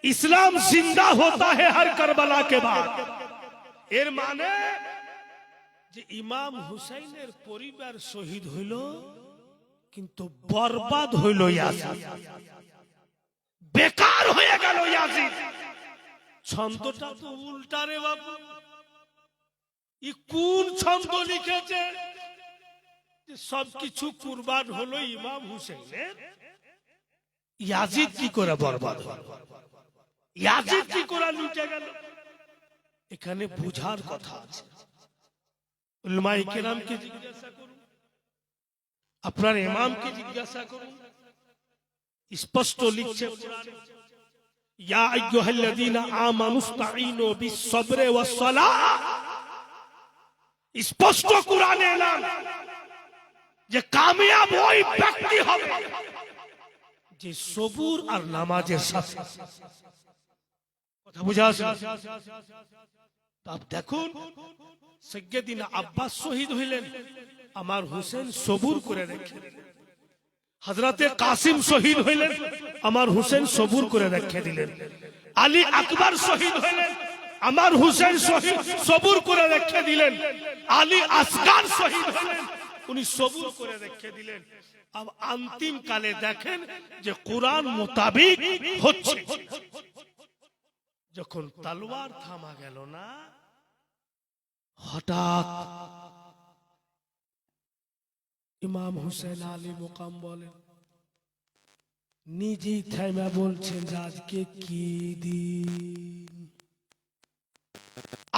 इस्लाम जिंदा होता है हर करबला के बाद। एर माने যে ইমাম হুসাইনের পরিবার শহীদ হইল, কিন্তু বরবাদ হইল ইয়াজিদ, বেকার হয়ে গেল ইয়াজিদ। ছন্দটা তো উল্টা রে বাবু। ই কোন ছন্দ লিখেছে যে সবকিছু কুরবান হলো ইমাম হুসাইনের, ইয়াজিদ কি করে বরবাদ হলো, ইয়াজিদ কি করে লুটে গেল? এখানে বুঝার কথা আছে। উলামায়ে কেরামকে জিজ্ঞাসা করুন, আপনার ইমামকে জিজ্ঞাসা করুন। স্পষ্ট লিখছে কোরআনে, ইয়া আইয়ুহাল্লাযীনা আমানুস্তাঈনু বিস-সাবরি ওয়াস-সালাহ। স্পষ্ট কোরআনে এলান যে কামিয়াব ওই ব্যক্তি হবে যে সবুর আর নামাজের সাথে। কথা বুঝা আছে? আপ দেখুন, সাইয়্যিদিনা আব্বাস শহীদ হইলেন, আমার হুসেন সবুর করে রেখে দিলেন। হযরতে কাসিম শহীদ হইলেন, আমার হুসেন সবুর করে রেখে দিলেন। আলী আকবর শহীদ হইলেন, আমার হুসেন সবুর করে রেখে দিলেন। আলী আসগার শহীদ হইলেন, উনি সবুর করে রেখে দিলেন। अब अंतिम काले देखें যে কুরআন মোতাবেক হচ্ছে। যখন তলোয়ার থামা গেল না, হঠাৎ ইমাম হুসেন আলী মুকাম বলেন, নিজেই থেমে বলছেন যে আজকে কি দিন,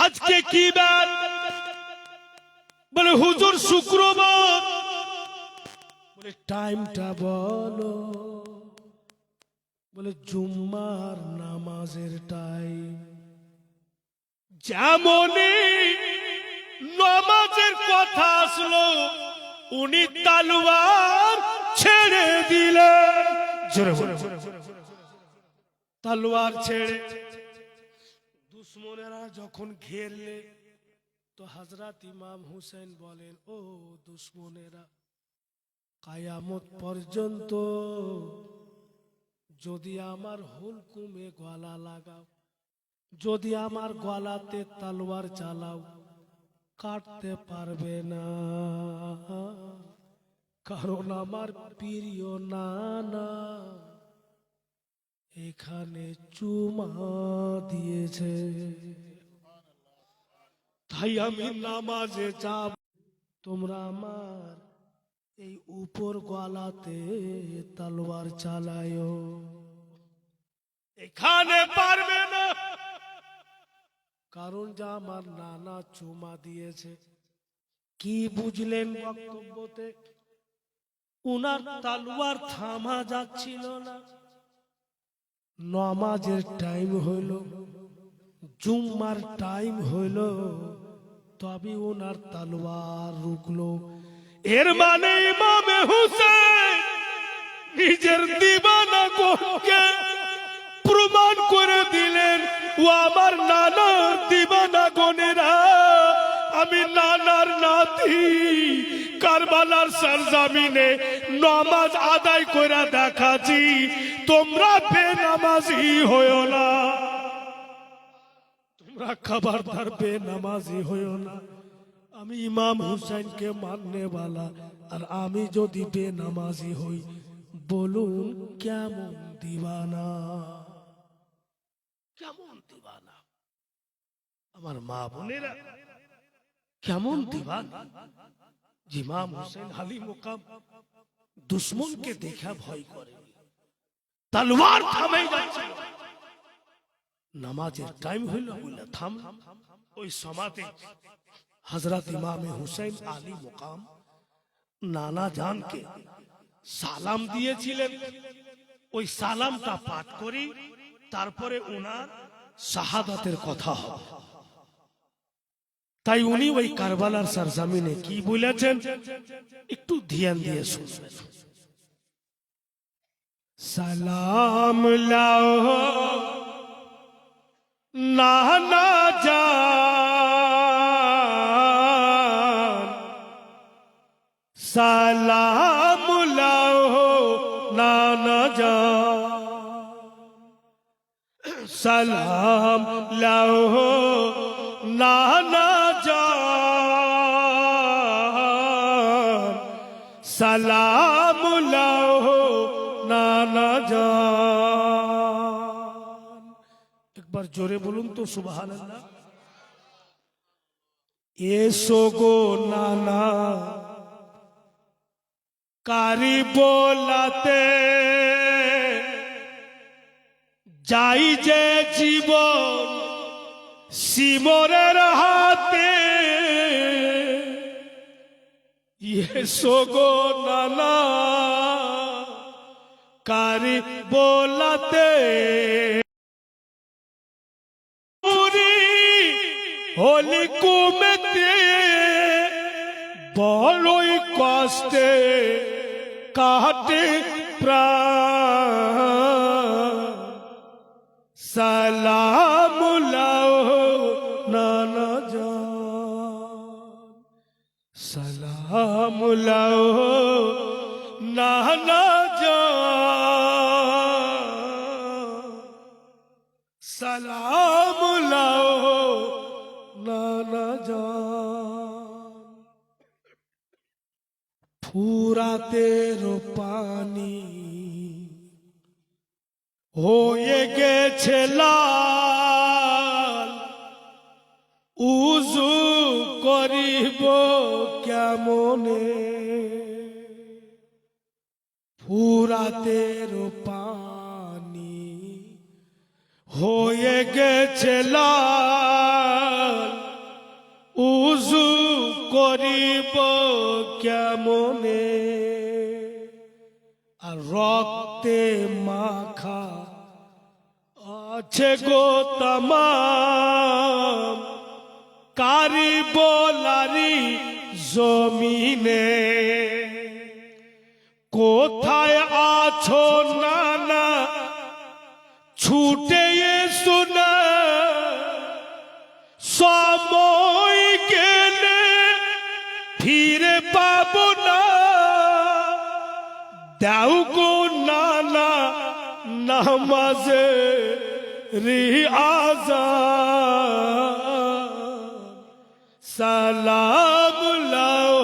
আজকে কি বার? বলে হুজুর শুক্রবার। বলে টাইমটা বলো, বলে জুম্মার নামাজের টাইম। যেমনই নামাজের কথা আসলো উনি তলোয়ার ছেড়ে দিলেন। জোরে বলে তলোয়ার ছেড়ে দুশ্মনেরা যখন ঘেরলে তো হযরত ইমাম হুসেন বলেন, ও দুশ্মনেরা, কিয়ামত পর্যন্ত যদি আমার হুলকুমে গলা লাগাও, যদি আমার গলাতে তলোয়ার চালাও, কাটতে পারবে না, কারণ আমার প্রিয় নানা এখানে চুমা দিয়েছে। তাই আমি নামাজে যাব, তোমরা আমার এই উপর গলাতে তলোয়ার চালায়ো, এখানে পারবে না, কারণ যা আমার নানা চুমা দিয়েছে। কি বুঝলেন বক্তব্যতে? উনার তলোয়ার থামা যাচ্ছিল না। নামাজের টাইম হইল, জুম্মার টাইম হইল, তবে ওনার তলোয়ার রুকলো। এর মানে ইমামে হুসেন নিজের দিবানা কোনকে প্রমাণ করে দিলেন, ও আমার নানার দিবানা গনেরা, আমি নানার নাতি কারবালার সরজমিনে নামাজ আদায় করে দেখাচ্ছি, তোমরা বেনামাজি হইও না, তোমরা খবরদার বেনামাজি হইও না। আমি ইমাম হুসাইনকে মাননে वाला, আর আমি যদি বেনামাজি হই, বলুন কেমন দিবানা, কেমন দিবানা আমার মা বোনেরা, কেমন দিবানা। ইমাম হুসেন আলী মুকাম দুশ্মনকে দেখা ভয় করে, তলোয়ার থামে যাচ্ছে। নামাজের টাইম হইল, বলে থাম। ওই সমাতে হযরত ইমামে হুসাইন আলী মুকাম নানা জানকে সালাম দিয়েছিলেন। ওই সালামটা পাঠ করি, তারপরে ওনার শাহাদাতের কথা হবে। তাই উনি ওই কারবালার সরজমিনে কি বলেছেন একটু ধ্যান দিয়ে শুনবেন। সালাম লাও নানা জান, সালাম লাও নানা জান, সালাম লাও নানা জান, সালাম লাও নানা জান। একবার জোরে বলুন তো সুবহানাল্লাহ। এসো গো নানা কারি বোলাতে, যাই যে জীবন সিমরের হাতে, এসো গো নানা কারি বোলাতে, হোলি কুমেতে বড়ই কষ্টে কাটে প্রাণ, সালাম লাও নানা জান, সালাম লাও নানা জান, সালাম লাও নানা জান। ফুরাতের পানি হয়ে গেছে লাল, উজু করিব কেমনে, ফুরাতের পানি হয়ে গেছে লাল, উজু করিব কেমনে। রক্তে মাখা আছে গো তামাম কারি বলারি জমিনে। কোথায় আছো নানা ছুটে এসো না, সময় গেলে ফিরে পাবো না। দাও গো নানা নামাজে আযান, সালাম লাও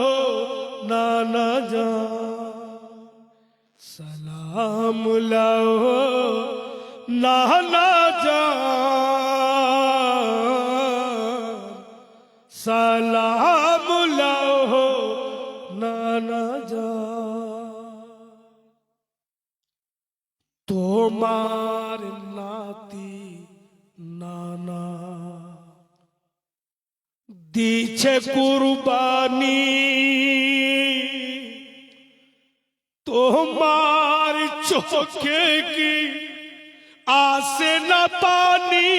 নানা জান, সালাম লাও নানা জান, সালাম লাও নানা জান। তোমার নাতি নানা দিছে কুরবানি, তোমার চোখে কি আসে না পানি।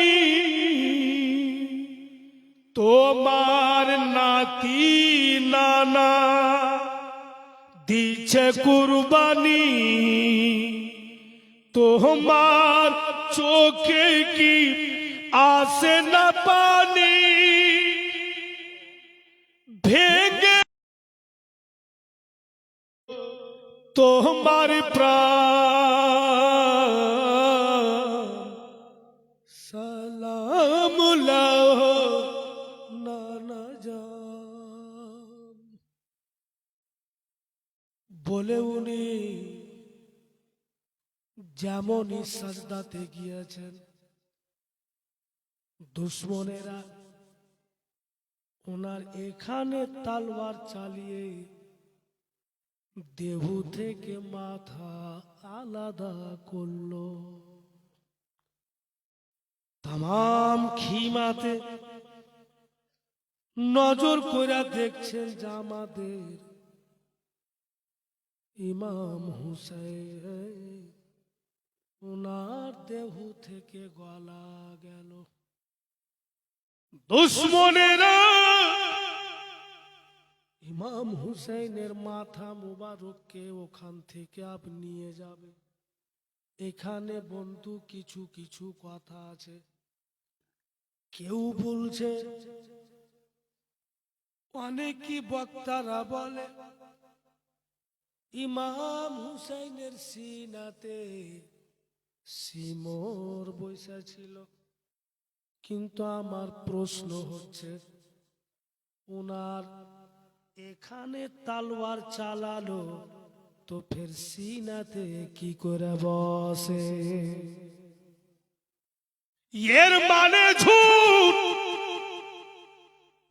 তোমার নাতি নানা দিছে কুরবানি, তোমার চোখে কি আসে না পানি। ভেঙে তোমার প্রাণ, সালাম লাও নানা জান। বলে উনি যেমনই সাজদাতে গিয়েছেন, দুশ্মনেরা ওনার এখানে তালওয়ার চালিয়ে দেহ থেকে মাথা আলাদা করলো। তামাম খিমাতে নজর করে দেখছেন যে আমাদের ইমাম হুসাইন, ওনার দেহ থেকে গলা গেল। দুশ্মনেরা ইমাম হুসাইনের মাথা মুবারককে ওখান থেকে আপ নিয়ে যাবে। এখানে বন্ধু কিছু কিছু কথা আছে। কেউ বলছে, অনেকই বক্তারা বলে ইমাম হুসাইনের সিনাতে সিমোর বৈশা ছিল। কিন্তু আমার প্রশ্ন হচ্ছে, ওনার এখানে তালওয়ার চালালো তো ফের সিনাতে কি করে বসে? এর মানে ঝুট।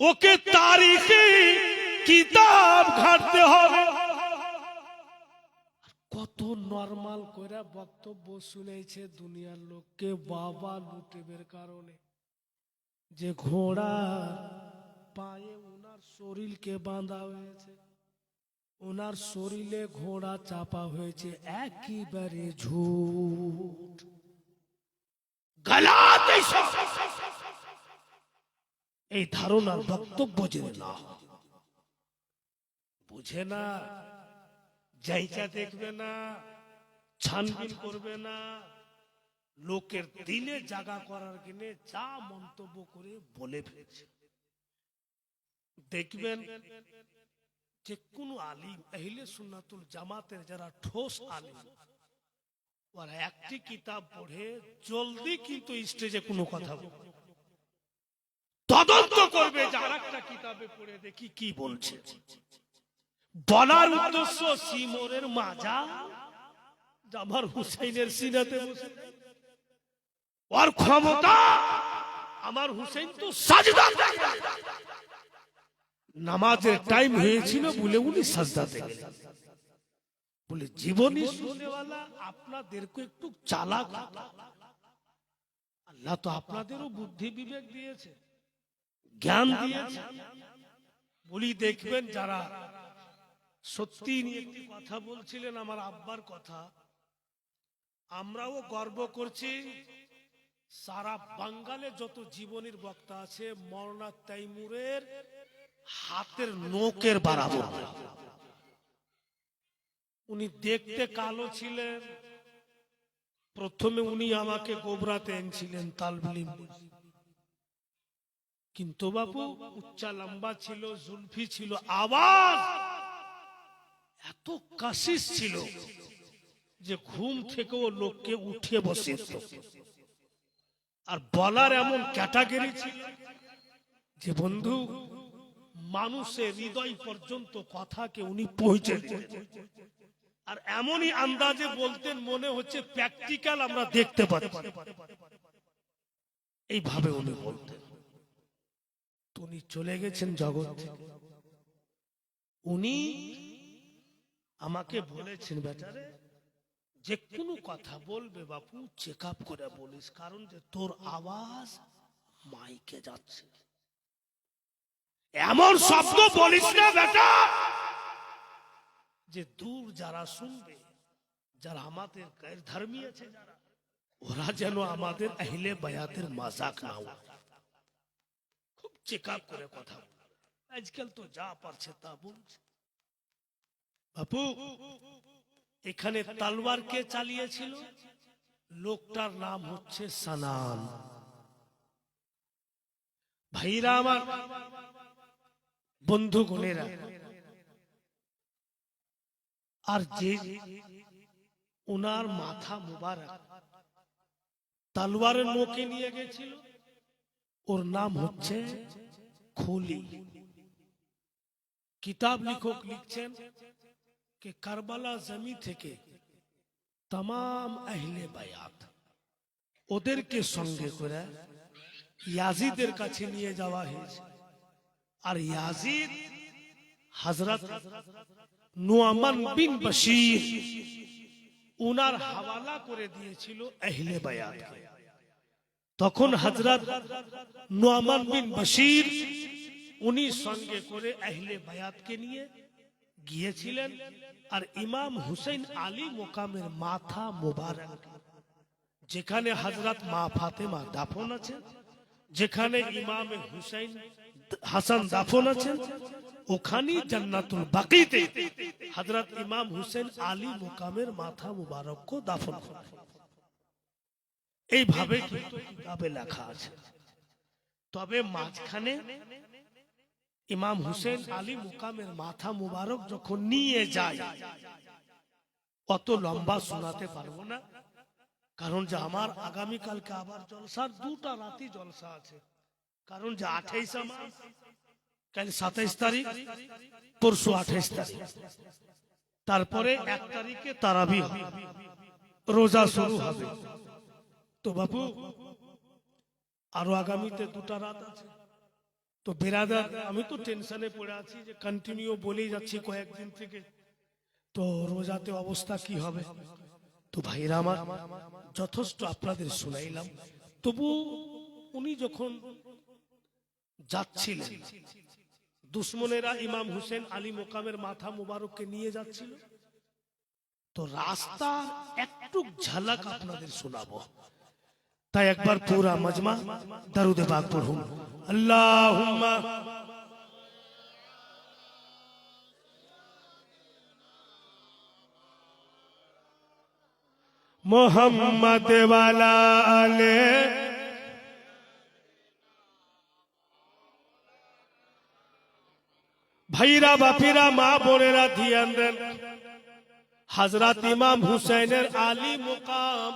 ওকে তারিখে কিতাব ঘাটতে হবে। কত নরমাল করে বক্তব্য শুনেছে দুনিয়ার লোককে বাবা লুটেবের কারণে, যে ঘোড়া পায়ে ওনার শরীরকে বাঁধা হয়েছে, ওনার শরীরে ঘোড়া চাপা হয়েছে, একেবারে ঝুট। গালাত এই ধারণার বক্তব্য জেনে না, বুঝে না, জায়গা দেখবে না, ছানবিন করবে না, লোকের দিলে জাগা করার কিনে যা মন্তব্য করে বলে ফেলছে। দেখবেন যে কোন আলিম আহলে সুন্নাতুল জামাতের যারা ঠোস আলিম, ওরা একটি কিতাব পড়ে জলদি কিন্তু স্টেজে কোনো কথা বলবে, তদন্ত করবে যে আরেকটা কিতাবে পড়ে দেখি কি বলছে। বলার উদ্দেশ্য সিমোরের মাজা আমার হুসাইনের সিনাতে বসে, ওর ক্ষমতা আমার হুসাইন তো সাজদা, নামাজের টাইম হয়েছিল বলে উনি সাজদাতে গেলেন। বলে জীবনী শুনেওয়ালা আপনাদেরকে একটু চালাক, আল্লাহ তো আপনাদেরও বুদ্ধি বিবেক দিয়েছে, জ্ঞান দিয়েছে। বলি দেখবেন যারা সত্যি নিয়ে একটি কথা বলছিলেন, আমার আব্বার কথা, আমরাও গর্ব করছি, সারা বাঙ্গালে যত জীবনীর বক্তা আছে মৌলানা তাইমুরের হাতের নোকের বরাবর। উনি দেখতে কালো ছিলেন, প্রথমে উনি আমাকে গোবরাতে এনেছিলেন তালবিলিম, কিন্তু বাবু উচ্চা লম্বা ছিল, জুলফি ছিল, আওয়াজ এত কাশিস ছিল যে ঘুম থেকেও লোককে উঠিয়ে বসে দিত। আর বলার এমন ক্যাটাগরি ছিল যে বন্ধু মানুষের হৃদয় পর্যন্ত কথাকে উনি পৌঁছে দিতেন। আর এমনই আন্দাজে বলতেন মনে হচ্ছে প্র্যাকটিক্যাল আমরা দেখতে পাচ্ছি, এইভাবে উনি বলতেন। উনি চলে গেছেন জগৎ থেকে। উনি আমাকে বলেছেন, বেটারে যে কোনো কথা বলবে বাপু চেক আপ করে বলিস, কারণ যে তোর আওয়াজ মাইকে যাচ্ছে, এমন শব্দ বলিস না বেটা যে দূর যারা শুনবে, যারা আমাদের গায়ের ধর্মী আছে যারা, ওরা যেন আমাদের আহলে বায়াতের মাজাক না হয়। খুব চেক আপ করে কথা বল। আজকাল তো যা পারছে তা বলছে। বাপু এখানে তলোয়ার কে চালিয়েছিল? লোকটার নাম হচ্ছে সানান। ভাইরা আমার, বন্ধুগণেরা, আর যে ওনার মাথা মুবারক তলোয়ারের নোকে নিয়ে গেছিল, ওর নাম হচ্ছে খুলি। কিতাব লেখক লিখছেন कि কারবালা জমি থেকে तमाम আহলে বায়াত ওদেরকে সঙ্গে করে ইয়াজিদের কাছে নিয়ে যাওয়া হয়েছে। আর ইয়াজিদ হযরত নুআমান বিন বশীর উনার হাওয়ালা করে দিয়েছিল আহলে বায়াতকে। তখন হযরত নুআমান বিন বশীর উনি সঙ্গে করে আহলে বায়াতকে নিয়ে গিয়েছিলেন। আর ইমাম হুসেন আলী মোকামের মাথা মুবারক, যেখানে হযরত মা ফাতেমা দাফন আছেন, যেখানে ইমাম হুসেন হাসান দাফন আছেন, ওখানে জান্নাতুল বাকিতে হযরত ইমাম হুসেন আলী মোকামের মাথা মুবারক কো দাফন করা। এইভাবে কিন্তু কিতাবে লেখা আছে। তবে মাঝখানে ইমাম হুসেন আলী মুকামের মাথা মুবারক যখন নিয়ে যায়, অত লম্বা শোনাতে পারবো না, কারণ যে আমার আগামী কালকে আবার জলসার 2টা রাতি জলসা আছে। কারণ যে 28 মাস, কাল 27 তারিখ, পরশু 28 তারিখ, তারপরে 1 তারিখে তারাবি রোজা শুরু হবে। তো বাবু আরো আগামীতে 2টা রাত আছে। তো বেরাদার, আমি তো টেনশনে পড়ে আছি যে কন্টিনিউ বলেই যাচ্ছি কয়েকদিন থেকে, তো রোজাতে অবস্থা কি হবে। তো ভাইরা আমার, যথেষ্ট আপনাদের শুনাইলাম। তবু উনি যখন যাচ্ছিলেন, দুশ্মনেরা ইমাম হুসেন আলী মোকামের মাথা মুবারককে নিয়ে যাচ্ছিল, তো রাস্তার একটু ঝলক আপনাদের শোনাবো। তাই একবার পুরা মজমা দরুদ পাক পড়ুন। আল্লাহুম্মা মুহাম্মদ ওয়ালা আলে ভাইরা বাপিরা মা বোনেরা ধ্যান দেন। হযরত ইমাম হুসাইনের আলী মুকাম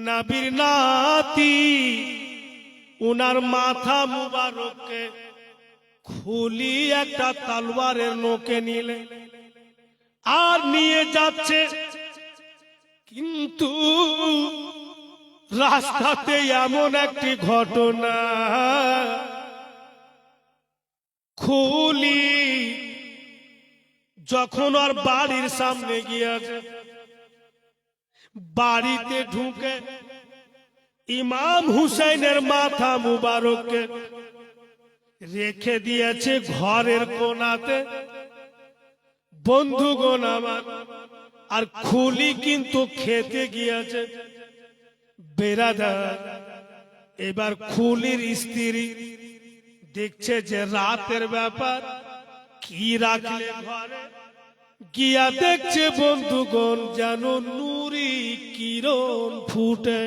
নবীর নাতি, উনার মাথা মুবারককে খুলি একটা তলোয়ারের নোকে নিলে আর নিয়ে যাচ্ছে। কিন্তু রাস্তাতে এমন একটি ঘটনা, খুলি যখন ওর বাড়ির সামনে গিয়েছে, বাড়িতে ঢুকে ইমাম হুসাইনের মাথা মুবারককে রেখে দিয়েছে ঘরের কোণাতে। বন্ধুগণ আমার, আর খুলি কিন্তু খেতে গিয়েছে। বেরাদার, এবার খুলির স্ত্রী দেখছে যে রাতের ব্যাপার, কি রাখলে ঘরে, গিয়া দেখছে বন্ধুগণ যেন নুরি কিরণ ফুটে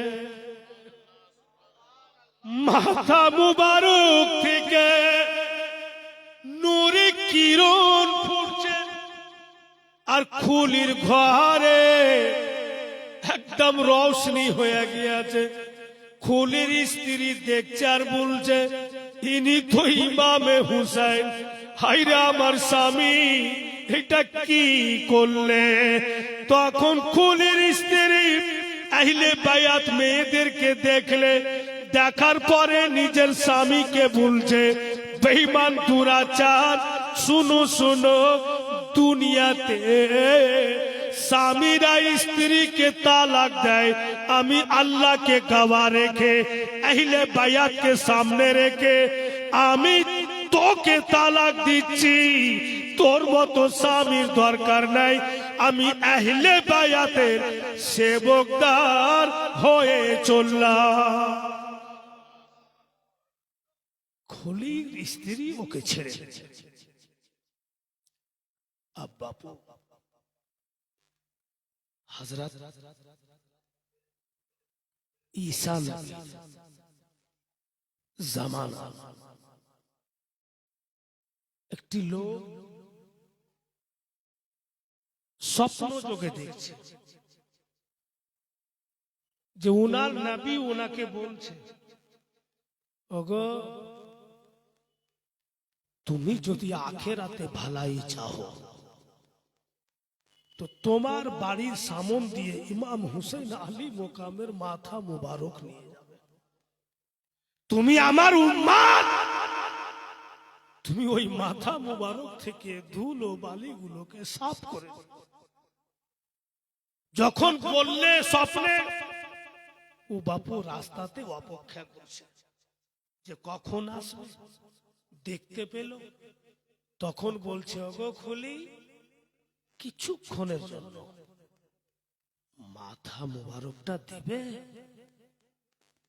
মাথা মুবারক থেকে, নুরি কিরণ ফুটছে। আর খুলির ঘরে একদম রৌশনি হয়ে গিয়েছে। খুলির স্ত্রী দেখছে আর বলছে, ইনি তো ইমামে হুসাইন। হায়রে আমার স্বামী, এটা কি করলে? তখন খুলির স্ত্রী আহলে বায়াত মেয়েদেরকে দেখলে, দেখার পরে নিজের স্বামীকে বলছে, বেঈমান দুরাচার, শুনো শুনো, দুনিয়াতে স্বামীরা স্ত্রীকে তালাক দেয়, আমি আল্লাহকে গওয়া রেখে, আহলে বায়াতকে সামনে রেখে আমি তোকে তালাক দিচ্ছি। তোর মতো স্বামীর দরকার নাই, আমি আহলে বায়াতের সেবকদার হয়ে চললাম। খুলির স্ত্রী ওকে ছেড়ে আব্বাপু হযরত ঈসা নবী জামানা একটি লোক স্বপ্ন যোগে দেখছে যে উনার নবী ওনাকে বলছে, ওগো তুমি যদি আখিরাতে ভালাই চাও তো তোমার বাড়ির সামন দিয়ে ইমাম হুসাইন আলী মোকামের মাথা মুবারক নিয়ে যাবে। তুমি আমার উম্মত, তুমি ওই মাথা মুবারক থেকে ধুলো বালিগুলোকে সাফ করে দাও। যখন বললে স্বপ্নে, ও বাপু রাস্তাতে অপেক্ষা করছে যে কখন আসবে, দেখতে পেল। তখন বলছে, ওগো খুলি, কিছুক্ষণের জন্য মাথা মুবারকটা দিবে,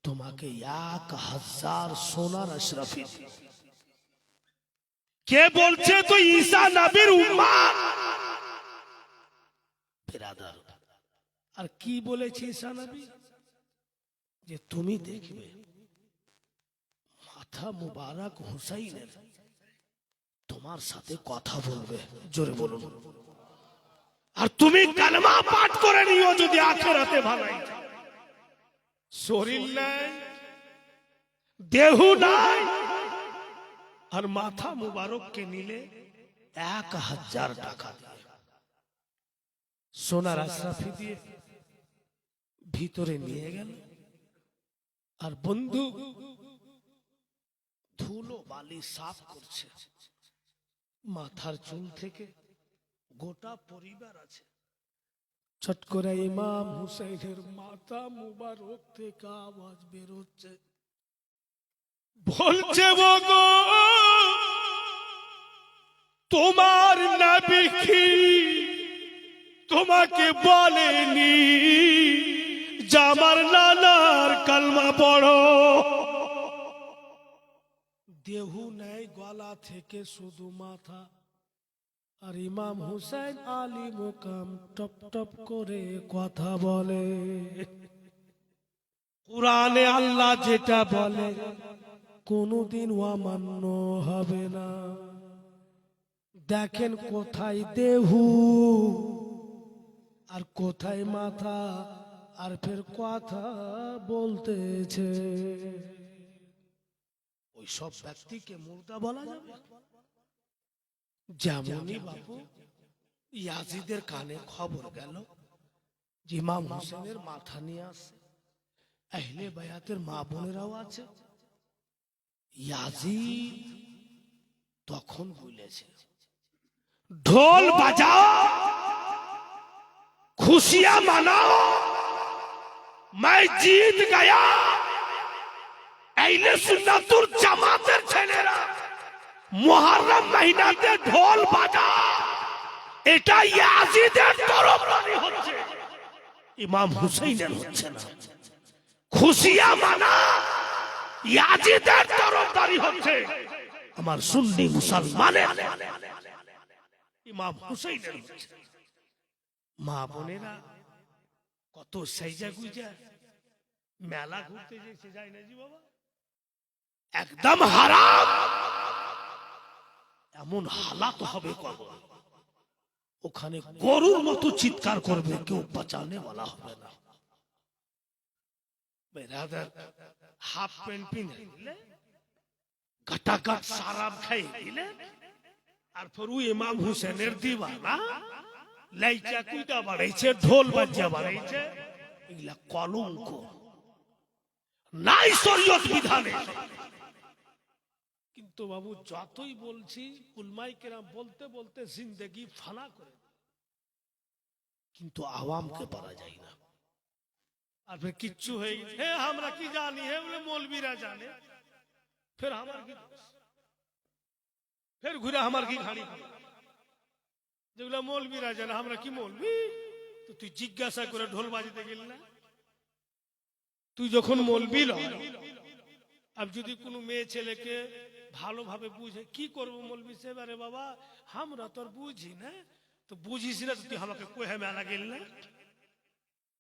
তোমাকে 1000 সোনার আশরাফি। কে বলছে? তো ঈসা নবীর উম্মত। বিরাদার, আর কি বলেছে ঈসা নবী? যে তুমি দেখবে মাথা মুবারক হুসাইনের তোমার সাথে কথা বলবে, জোরে বলুন। আর তুমি কালেমা পাঠ করে নিও যদি আখিরাতে ভালাই চাও। শরীর নাই, দেহ নাই, আর মাথা মুবারককে নিলে 1000 টাকা দিয়ে, সোনার আশরাফি দিয়ে ভিতরে নিয়ে গেল। আর বন্ধু ধুলো বালি সাফ করছে, মাথার চুল থেকে গোটা পরিবার আছে। ছট করে ইমাম হুসাইনের মাথা মুবারক থেকে আওয়াজ বেরোচ্ছে, বলছে, ওগো তোমার নবী কি তোমাকে বলেনি যে আমার নানার কালমা পড়ো? দেহ নেই, গলা থেকে শুধু মাথা। আর ইমাম হুসাইন আলী মোকাম টপ টপ করে কথা বলে। কুরআনে আল্লাহ যেটা বলে কোনদিন অমান্য হবে না। দেখেন কোথায় দেহু আর কোথায় মাথা, আর ফের কথা বলতেছে। ওই সব ব্যক্তিকে মুর্দা বলা যাবে? যেমনই বাপু ইয়াজিদের কানে খবর গেল যে ইমাম হোসেনের মাথা নিয়ে আসছে, আহলে বায়াতের মা বোনেরাও আছে। ইয়াজিদ তখন বলেছে, ঢোল বাজাও, খুশিয়াं মানাও, मैं जीत गया। আহলে সুন্নাতুল জামাতের ছেলেরা মুহররম মহিনাতে ঢোল বাজা এটা ইয়াজিদের তরফদারি হচ্ছে, ইমাম হুসাইনের হচ্ছে না। খুশিয়া মানা ইয়াজিদের তরফদারি হচ্ছে, আমার সুন্নি মুসলমানের ইমাম হুসাইনের হচ্ছে। মা বোনেরা কত সাইজা গুইজা মেলা ঘুরতে যেতে যায় না জি বাবা, একদম হারাম। এমন হালাত হবে কখন ওখানে গরুর মতো চিৎকার করবে, কেউ বাঁচানে বলা হবে না। বেরাদার হাফ প্যান্ট পিনে দিলে, কাটাকাট সারাব খাই দিলে, আর ফরু ইমাম হুসেনের দিওয়ানা লাইচা কুইটা বাড়াইছে, ঢোল বাজা বাড়াইছে, এগুলা কলঙ্ক নাই শরীয়ত বিধানে। কিন্তু বাবু যতই বলছি উলমায়ে কেরাম বলতে বলতে জিন্দেগি ফানা করে, কিন্তু আওয়ামকে পারা যায় না। আর ফির কিচ্ছু হয়ে গেছে, হ্যাঁ আমরা কি জানি, হ্যাঁ বলে মৌলবীরা জানে, ফির আমার কি, ফির ঘুরে আমার কি ঘাড়ি, যেগুলো মৌলবীরা জানে আমরা কি মৌলবী। তো তুই জিজ্ঞাসা করে ঢোল বাজাতে গেলি না? তুই যখন মৌলবী লয়, আর যদি কোনো মেয়ে ছেলেকে ভালোভাবে বুঝে কি করবো মৌলবী সাহেব, আরে বাবা আমরা তোর বুঝি না, তো বুঝিস না তুই আমাকে কোহে মেলা গেল না,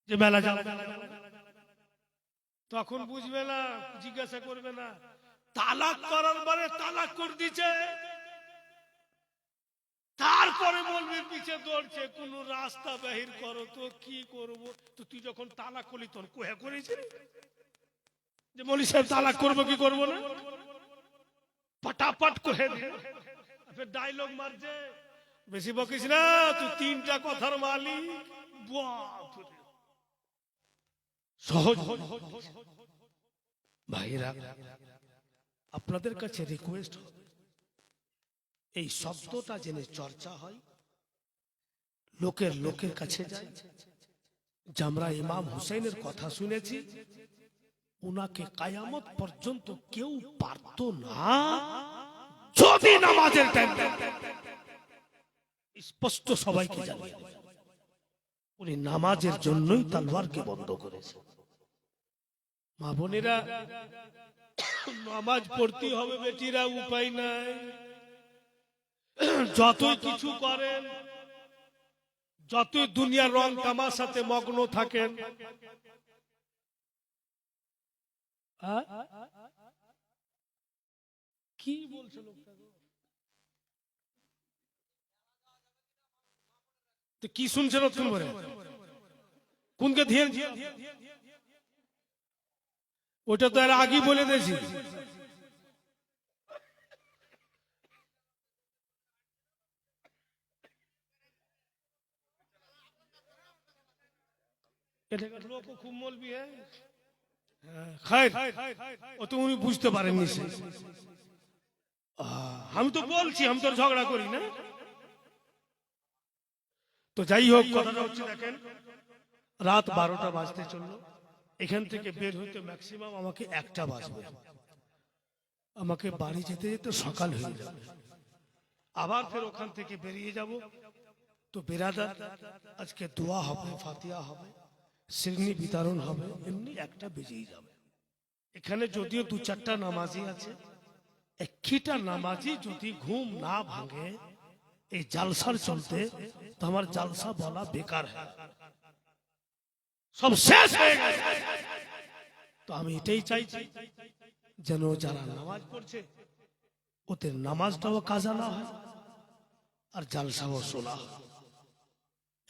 যে মেলা যাও, তখন বুঝবে না, জিজ্ঞাসা করবে না। তালাক করার পরে তালাক করে দিচ্ছে, তারপরে মৌলবীর পিছে দৌড়ছে, কোন রাস্তা বাহির করো তো কি করব। তো তুই যখন তালাক করলি তোর কোহে করেছিস যে মৌলবী সাহেব তালাক করবো কি করবো না, পটাপট কোহে ডায়লগ মারছে, বেশি বকিস না, তুই তিনটা কথার মালিক। সহজ ভাইরা, আপনাদের কাছে রিকোয়েস্ট, এই শব্দটা জেনে চর্চা হয়, লোকের কাছে যায় যে আমরা ইমাম হুসাইনের কথা শুনেছি, উনাকে কায়ামত পর্যন্ত কেউ পারত না যদি নামাজের টাইম স্পষ্ট সবাইকে জানিয়ে দেয়। উনি নামাজের জন্যই তলোয়ারকে বন্ধ করেছে। মা বোনেরা, নামাজ পড়তে হবে বেটিরা, উপায় নাই। যতই কিছু করেন, যতই দুনিয়ার রং তামাশাতে মগ্ন থাকেন, কি বলছে লোকটা, কি শুনছে নতুন করে কোনকে ধ্যান, ওটা তো এর আগে বলে দিয়েছি। লোক খুব মৌলবি, ও তো উনি বুঝতে পারেননি। আমি তো বলছি, আমি তো ঝগড়া করি না। তো যাই হোক, কথাটা হচ্ছে দেখেন, রাত 12টা বাজতে চললো, এখান থেকে বের হইতে ম্যাক্সিমাম আমাকে 1টা বাজবে, আমাকে বাড়ি যেতে যেতে সকাল হয়ে যাবে, আবার ফের ওখান থেকে বেরিয়ে যাব। তো বেরাদার, আজকে দোয়া হবে, ফাতিহা হবে, শ্রেণী বিতরণ হবে, এমনি 1টা বেজেই যাবে। এখানে যদিও 2-4টা নামাজি আছে, একটা নামাজি যদি ঘুম না ভাঙে এই জালসার চলতে, তো আমার জালসা বলা বেকার, সব শেষ হয়ে গেছে। তো আমি এটাই চাইছি যেন যারা নামাজ পড়ছে ওদের নামাজটাও কাজা না হয়, আর জালসাও শোনা হয়।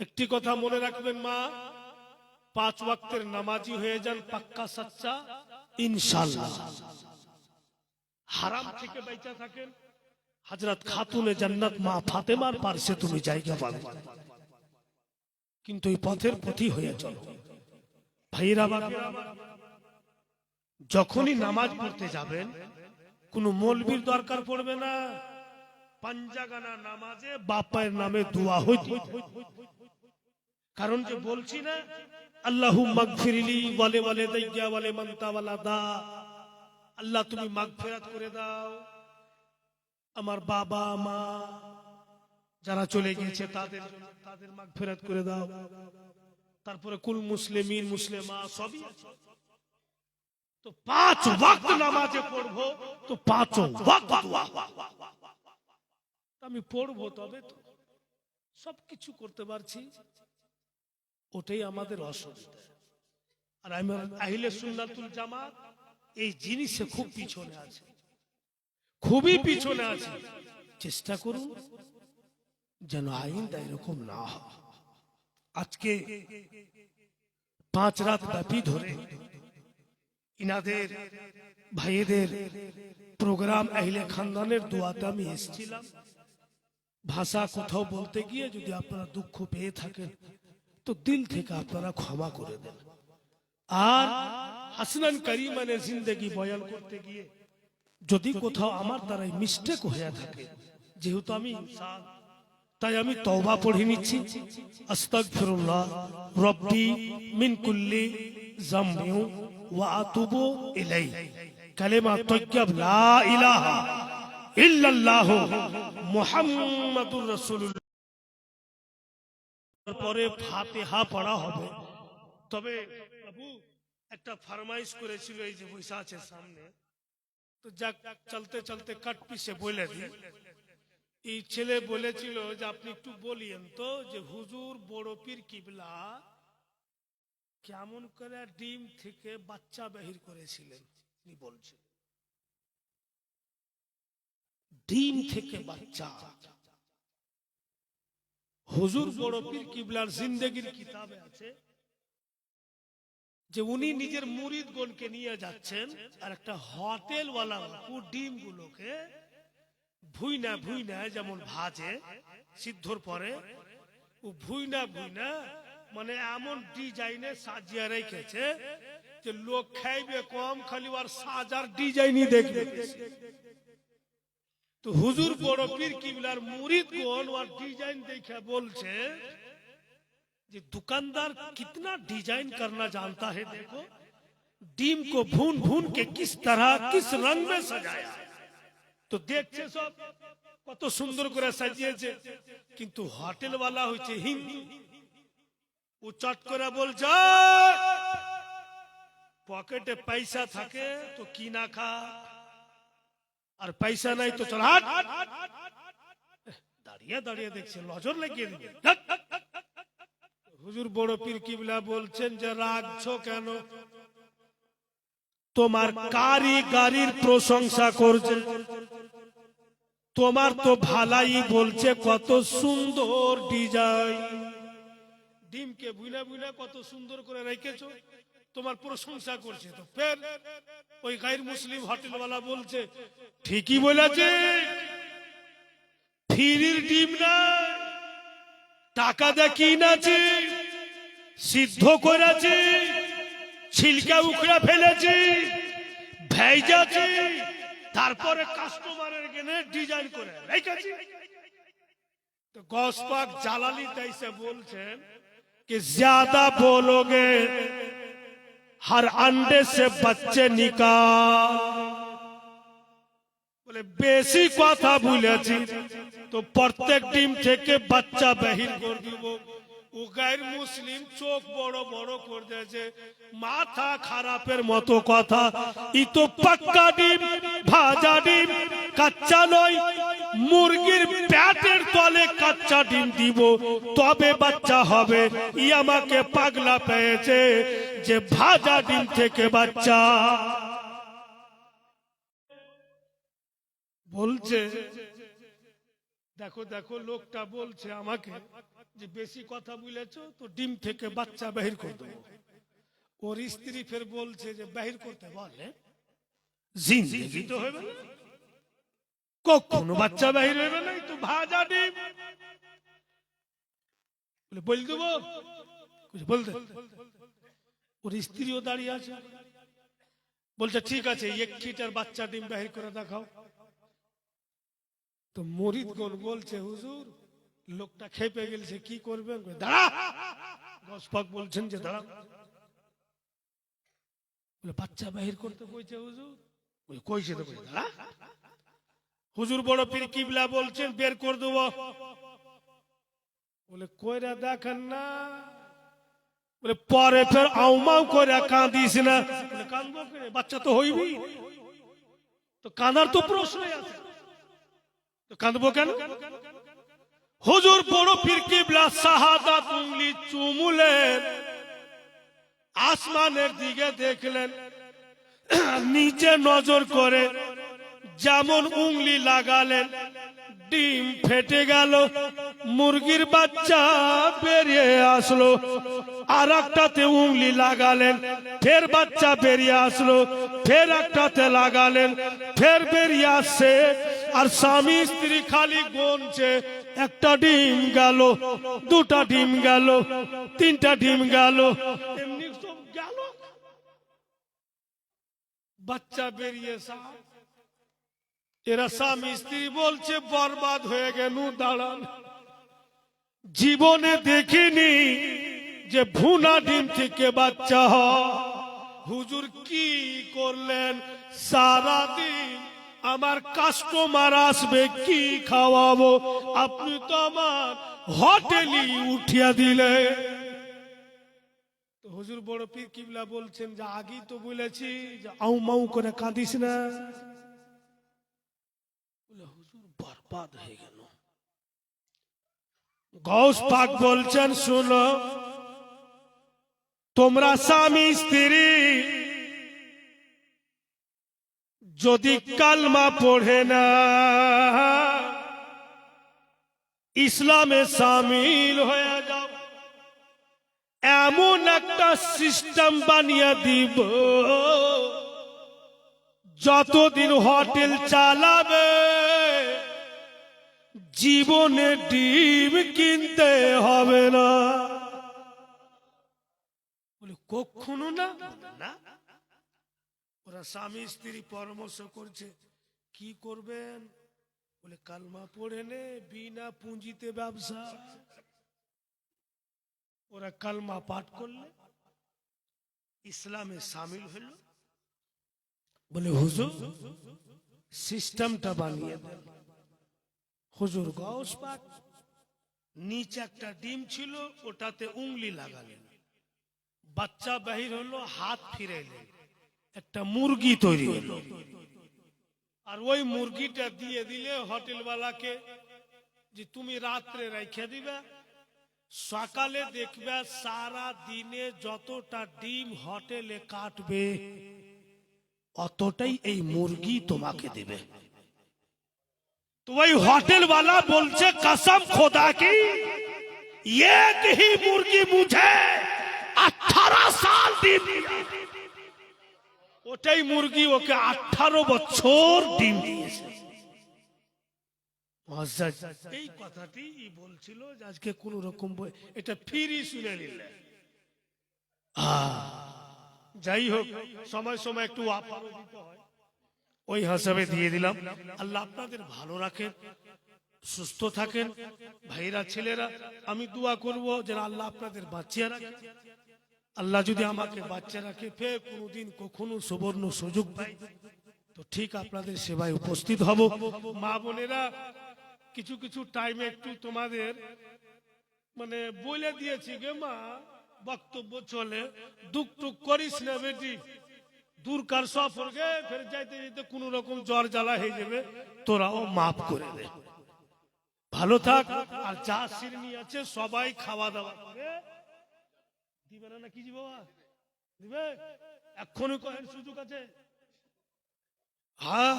একটি কথা মনে রাখবেন মা, 5 ওয়াক্তের নামাজি হয়ে যান পাক্কা সচ্চা, ইনশাআল্লাহ। হারাম থেকে বেঁচে থাকেন, হযরত খাতুনে জান্নাত মা ফাতেমার পাশে তুমি জায়গা পাবে। কিন্তু এই পথের পথি হয়ে চলো ভাইরা। যখনই নামাজ পড়তে যাবেন কোন মৌলবীর দরকার পড়বে না, পাঞ্জাগানা নামাজে বাপায়ের নামে দোয়া হইতে। কারণ যে বলছি না, আল্লাহুম্মা গফিরলি ওয়ালি ওয়ালিদাইয়া ওয়ালি মান তাওয়ালাদা, আল্লাহ তুমি মাগফিরাত করে দাও আমার বাবা মা, যারা চলে গিয়েছে তাদের জন্য তাদের মাগফিরাত করে দাও। তারপরে কুল মুসলিমিন মুসলিমা সবই আছে। তো 5 ওয়াক্ত নামাজে পড়বো, তো 5 ওয়াক্ত দোয়া আমি পড়বো, তবে তো সবকিছু করতে পারছি, ওটাই আমাদের অসুবিধা। আর আমি আহলে সুন্নাতুল জামাত এই জিনিসে খুব পিছনে আছে, খুবই পিছনে আছে। চেষ্টা করুন যেন আইনটা এরকম না হয়। আজকে 5 রাত ব্যাপী ধরে ইনাদের ভাইদের প্রোগ্রাম আহলে খানদানের দোয়াতে আমি এসেছিলাম। ভাষা কোথাও বলতে গিয়ে যদি আপনারা দুঃখ পেয়ে থাকেন তো দিল থেকে আপনারা ক্ষমা করে দেন। আর হাসনান করিমানের জিন্দেগি বয়ান করতে গিয়ে যদি কোথাও আমার দ্বারাই মিস্টেক হয়ে থাকে, যেহেতু আমি ইনসান, তাই আমি তওবা পড়ে নিচ্ছি। আস্তাগফিরুল্লাহ রব্বি মিন কুল্লি যামবি ওয়া আতুবু ইলাইহি কালিমা তাইয়্যিব লা ইলাহা ইল্লাল্লাহ মুহাম্মাদুর রাসূলুল্লাহ। পরে ফাতিহা পড়া হবে। তবে বাবু একটা ফরমাইশ করেছিল, এই যে বৈশা আছে সামনে, তো যাক চলতে চলতে কাট পিছে বলে দিই। এই ছেলে বলেছিল যে আপনি একটু বলিয়েন তো যে হুজুর বড় পীর কিবলা কেমন করে ডিম থেকে বাচ্চা বাহির করেছিলেন। উনি বলছেন ডিম থেকে বাচ্চা। হুজুর বড় পীর কিবলার জিন্দেগির কিতাবে আছে যে উনি নিজের মুরিদগণকে নিয়ে যাচ্ছেন, আর একটা হোটেলওয়ালা ডিম গুলোকে ভুইনা ভুইনা যেমন ভাজে সিদ্ধর পরে, ও ভুইনা ভুইনা মানে এমন ডিজাইনে সাজিয়ে রেখেছে যে লোক খাইবে কম, খালি আর সাজার ডিজাইনই দেখবে। তো হুজুর বড় পীর কিবলার মুরিদগণ আর ডিজাইন দেখে বলছে যে दुकानदार कितना डिजाइन करना जानता है, देखो डीम को भून भून के किस तरह किस रंग में सजाया। তো দেখছে সব কত সুন্দর করে সাজিয়েছে, কিন্তু হোটেল वाला হইছে হিন্দু। ও চট করে বলছে পকেটে পয়সা থাকে তো কিনা খা, আর পয়সা নাই তো চল হাট। দাঁড়িয়ে দাঁড়িয়ে দেখছে, নজর লাগিয়ে দিবে। হুজুর বড় পীর কিবলা বলছেন যে রাখছো কেন, তোমার কারিগরির প্রশংসা করছে, তোমার তো ভালাই বলছে, কত সুন্দর ডিজাইন। ডিমকে বুইনা বুইনা কত সুন্দর করে রেখেছো, তোমার প্রশংসা করছে। তো ফের ওই গায়ের মুসলিম হোটেলওয়ালা বলছে ঠিকই বলেছে, ফিরির ডিম না, টাকা দিয়ে কিনেছি, সিদ্ধ করেছি, ছিলকা উখড়া ফেলেছি, ভেজাছি, তারপরে কাস্টমারের গেনে ডিজাইন করে রেখেছি। তো গৌস পাক জালালি তাইসে বলছেন कि ज्यादा बोलोगे हर अंडे से बच्चे निकाल, বলে বেশি কথা বলেছি তো প্রত্যেক ডিম থেকে বাচ্চা বাহির করে দিব। ও গায়ের মুসলিম চোখ বড় বড় করে দিয়েছে, মাথা খারাপের মতো কথা। ই তো পাক্কা ডিম, ভাজা ডিম, কাচ্চা নয়। মুরগির পেটের তলে কাচ্চা ডিম দিব তবে বাচ্চা হবে। ই আমাকে পাগলা পেয়েছে যে ভাজা ডিম থেকে বাচ্চা বলছে। দেখো দেখো লোকটা বলছে আমাকে যে বেশি কথা বলেছো তো ডিম থেকে বাচ্চা বাহির করে দেবো। ওর স্ত্রী ফের বলছে যে বাহির করতে বলে জিন্দেগি তো হবে না, কখনো বাচ্চা বাহির হবে না, তো ভাজা ডিম বলে দেবো। বলতে ওর স্ত্রীও দাঁড়িয়ে আছে, বলছে ঠিক আছে 1 লিটার বাচ্চা ডিম বাহির করে দেখাও। তো মুরিদগণ বলছে হুজুর লোকটা খেপে গেছে, কি করবেন? দাঁড়া, গৌস পাক বলছেন যে দাঁড়া। বলে বাচ্চা বাহির করতে কইছে হুজুর, কইছে তো দাঁড়া। হুজুর বড় পীর কিবলা বলছেন বের করে দেব। বলে কইরা দেখেন না, বলে পরে ফের আউমাউ করে কাঁদিস না। বলে কাঁদবো কেন, বাচ্চা তো হইবি, তো কাঁদার তো প্রশ্নই আছে, তো কাঁদবো কেন? হুজুর বড় পীর কিবলা শাহাদাত উংলি চুমুলেন, আসমানের দিকে দেখলেন, নিচে নজর করে যেমন উংলি লাগালেন, ডিম ফেটে গেল, মুরগির বাচ্চা বেরিয়ে আসলো। আর একটাতে উংলি লাগালেন, ফের বাচ্চা বেরিয়ে আসলো, ফের একটাতে লাগালেন, ফের বেরিয়ে আসছে। আর স্বামী স্ত্রী খালি গুনছে, একটা ডিম গেল, দুটা ডিম গেল, তিনটা ডিম গেল, এমনি সব গেল, বাচ্চা বেরিয়ে সব। এরা স্বামী স্ত্রী বলছে বরবাদ হয়ে গেল। দাঁড়ান, জীবনে দেখিনি যে ভুনা ডিম থেকে বাচ্চা হয়। হুজুর কি করলেন, সারাদিন আমার কাস্টমার আসবে, কি খাওয়াবো, আপনি তো আমার হোটেলই উঠিয়া দিলে। তো হুজুর বড় পীর কিবলা বলছেন যে আগেই তো বলেছি যে আউ মাউ করে কাঁদিস না। হুজুর বরবাদ হয়ে গেল। গৌস পাক বলছেন শুনো, তোমরা স্বামী স্ত্রী যদি কালমা পড়ে না ইসলামে শামিল হয়ে যাও, এমন একটা সিস্টেম বানিয়ে দিব, যতদিন হোটেল চালাবে জীবনে ডিম কিনতে হবে না। বলে কখনো না। ওরা স্বামী স্ত্রী পরামর্শ করছে কি করবেন, বলে কালমা পড়ে নে, বিনা পুঁজিতে ব্যবসা। ওরা কালমা পাঠ করলে, ইসলামে শামিল হলো। বলে হুজুর সিস্টেমটা বানিয়ে দেন। হুজুর গৌস পাক নিচে একটা ডিম ছিল, ওটাতে উংলি লাগালেন, বাচ্চা বাহির হলো, হাত ফিরাইলেন, একটা মুরগি তৈরি হলো। আর ওই মুরগিটা দিয়ে দিলে হোটেলওয়ালাকে যে তুমি রাত্রে রেখে দিবে, সকালে দেখবে সারা দিনে যতটা ডিম হোটেলে কাটবে অতটাই এই মুরগি তোমাকে দেবে। तो वही होटल वाला बोलছে कसम खुदा की एक ही मुर्गी मुझे 18 साल ডিম दिया। ওটাই মুরগি ওকে 18 বছর ডিম দিয়েছে। এই কথাটি বলছিল যে আজকে কোন রকম এটা ফ্রি শুনে নিলে। যাই হোক, সময় সময় একটু আপারও দিতে হয়, ওই হিসাবে দিয়ে দিলাম। আল্লাহ আপনাদের ভালো রাখেন, সুস্থ থাকেন ভাইরা ছেলেরা। আমি দোয়া করব যেন আল্লাহ আপনাদের বাঁচিয়ে রাখে। আল্লাহ যদি আমাকে বাঁচিয়ে রাখে, ফের কোনোদিন কখনো সুবর্ণ সুযোগ পাই তো ঠিক আপনাদের সেবায় উপস্থিত হব। মা বোনেরা কিছু কিছু টাইমে একটু তোমাদের মানে বলে দিয়েছি গে মা, বক্তব্য চলে, দুঃখ টুক করিস না বেটি, দূরকার সফর গে, ফের যাইতে যেতে কোন রকম জ্বর জ্বালা হয়ে যাবে, তোরাও মাফ করে দে, ভালো থাক। আর যা সিরনি আছে সবাই খাওয়া দাওয়া করে দিবে না কি জি বাবা, দিবে এক্ষুনি কয়ের সুযোগ আছে। হ্যাঁ,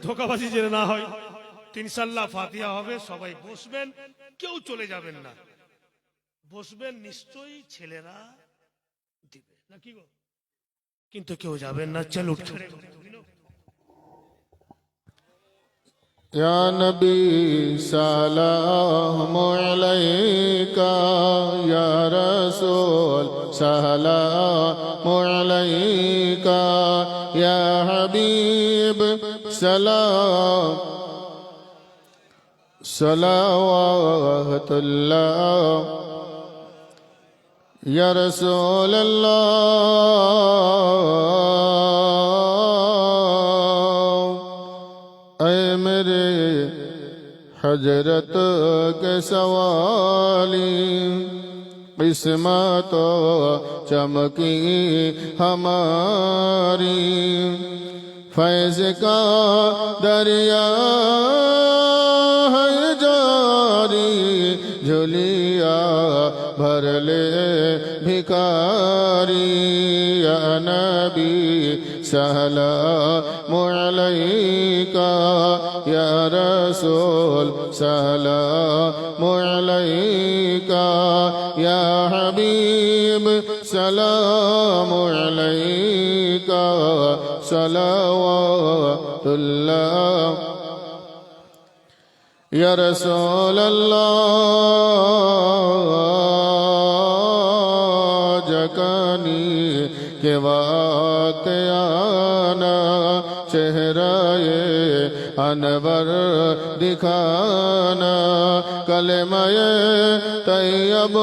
ধোকাবাজি যেন না হয়। ইনশাআল্লাহ ফাতিহা হবে, সবাই বসবেন, কেউ চলে যাবেন না, বসবেন নিশ্চয়ই, ছেলেরা দিবে নাকি গো, কিন্তু কেউ যাবেন না। চল উঠ খড়ে। या नबी सलाम अलैका, या रसूल सलाम अलैका, या हबीब सलाम सलावतुल्लाह, या रसूल अल्लाह। ऐ मेरे हजरत के सवाली किस्मत चमकी हमारी फैज का दरिया है जारी झुलिया भर ले भिखारी या नबी सलाम अलैका या रसूल सलाम अलैका या हबीब सलाम अलैका सलावतुल्लाह या रसूल अल्लाह जकानी के वक्त आना चेहराए अनवर दिखाना कलमाए तैयब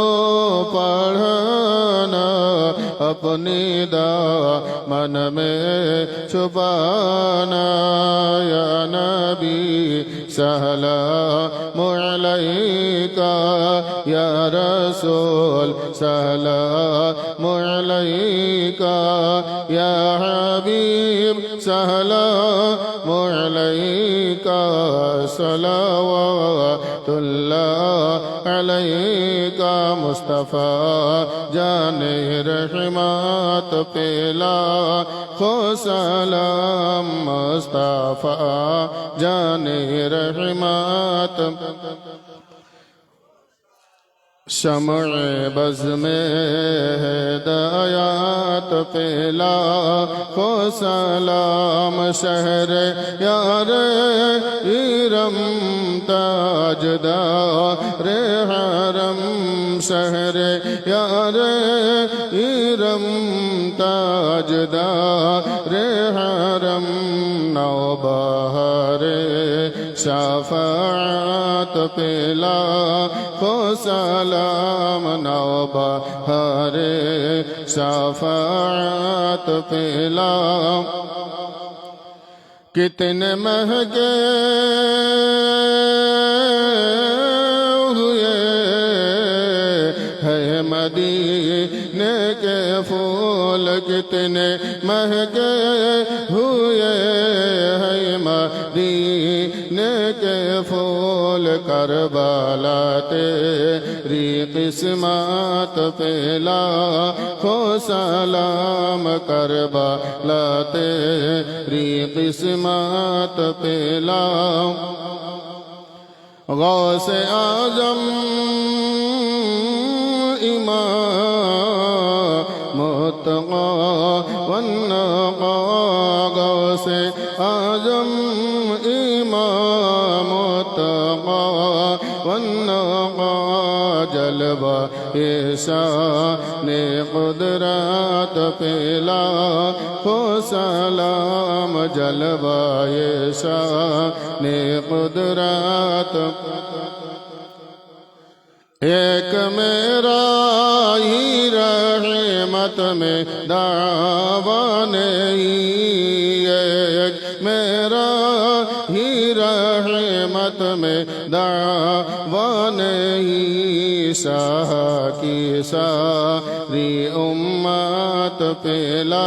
पढ़ना अपनी दामन में छुपाना या नबी सलाम अलैका या रसूल सलाम अलैका या हबीब सलाम अलैका सलावतुल्लाह अलैका मुस्तफ़ा जाने रहमत पेला खो सलाम मुस्तफ़ा जाने रहमत शमअ बज़ में हिदायत पेला खो सलाम शहर यार इरम ताजदार हरम शहर यार इरम ताजदार हरम नौबहार शफाअत पेला खो सलाम नौबहार शफाअत पेला कितने महके हुए है मदीने के फूल कितने महके हुए है मदीने के फूल करबला तेरी किस्मत पेला खो सलाम करबला तेरी किस्मत पेला गौस आजम इमाम मुत्तक़ा वन्नक़ा गौस आजम इमाम मुत्तक़ा वन्नक़ा जलवा ऐसा ने कुदरत पेला खो सलाम जलवा ऐसा ने कुदरत एक मेरा ही रहमत में दावा नहीं एक मेरा ही रहमत में दावा नहीं शाह की सारी उम्मत पेला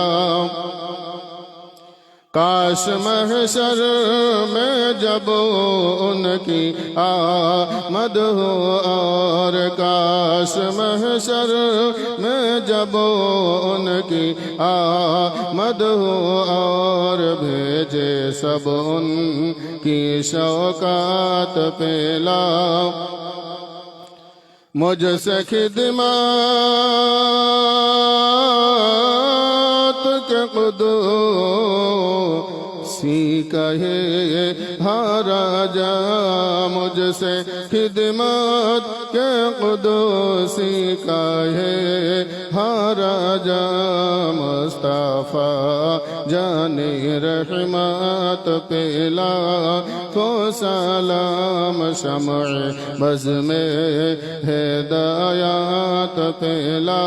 काश महशर में जब उनकी आमद हो और काश महशर में जब उनकी आमद हो और भेजे सब उनकी शौकात पेला मुझसे खिदमत के कुदूसी कहे हाँ राजा मुझसे खिदमत के कुदूसी कहे हाँ राजा मुस्तफा जाने रहमत पेला को सलाम शमअ बज़ में हिदायत फैला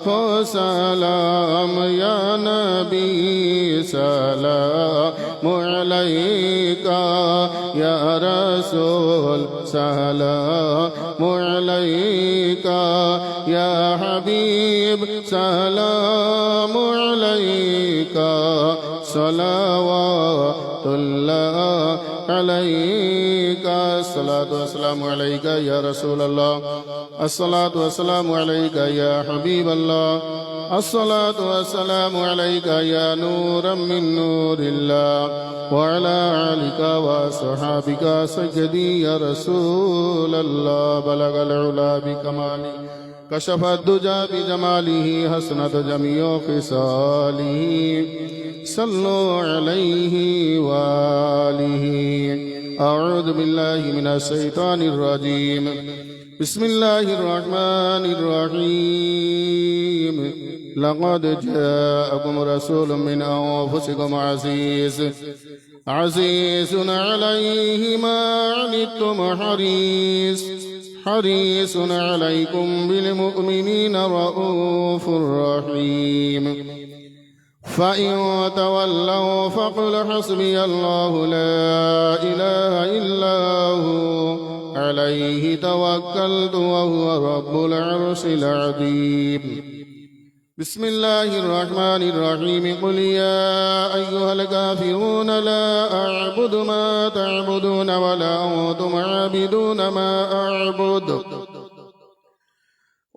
को सलाम या नबी सलाम अलैका या रसूल सलाम अलैका या हबीब सलाम अलैका सलावतुल्लाह अलैका अस्सलातु वस्सलामु अलैका या रसूल अल्लाह अस्सलातु वस्सलामु अलैका या हबीब अल्लाह अस्सलातु वस्सलामु अलैका या नूरम मिन नूरिल्लाह व अला आलिका व अस्हाबिका सय्यदी या रसूल अल्लाह बलगल उला बिकमाली कशफ दुजा बिजमालिही हसनत जमीओ खिसालिही सल्लु अलैहि वालिही अऊज़ु बिल्लाहि मिनश शैतानिर रजीम बिस्मिल्लाहिर रहमानिर रहीम लक़द जाअकुम रसूलुम मिन अनफुसिकुम अज़ीज़ुन अलैहि मा अनित्तुम حريص عليكم بالمؤمنين رؤوف رحيم فإن تولوا فقل حسبي الله لا إله إلا هو عليه توكلت وهو رب العرش العظيم بسم الله الرحمن الرحيم قل يا أيها الكافرون لا أعبد ما تعبدون ولا أنتم عابدون ما أعبد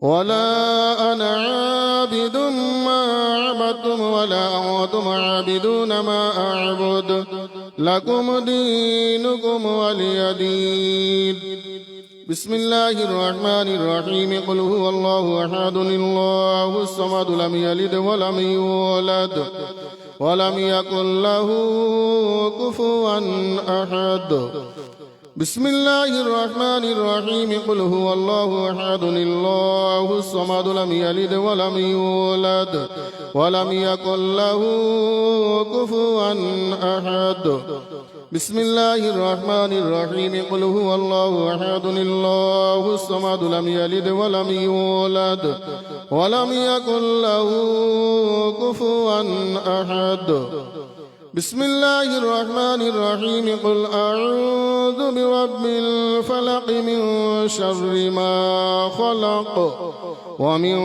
ولا أنا عابد ما عبدتم ولا أنتم عابدون ما أعبد لكم دينكم ولي دين بسم الله الرحمن الرحيم قل هو الله أحد الله الصمد لم يلد ولم يولد ولم يكن له كفوا أحد بسم الله الرحمن الرحيم قل هو الله أحد الله الصمد لم يلد ولم يولد ولم يكن له كفوا أحد بسم الله الرحمن الرحيم قل هو الله أحد الله الصمد لم يلد ولم يولد ولم يكن له كفوا أحد بسم الله الرحمن الرحيم قل أعوذ برب الفلق من شر ما خلق ومن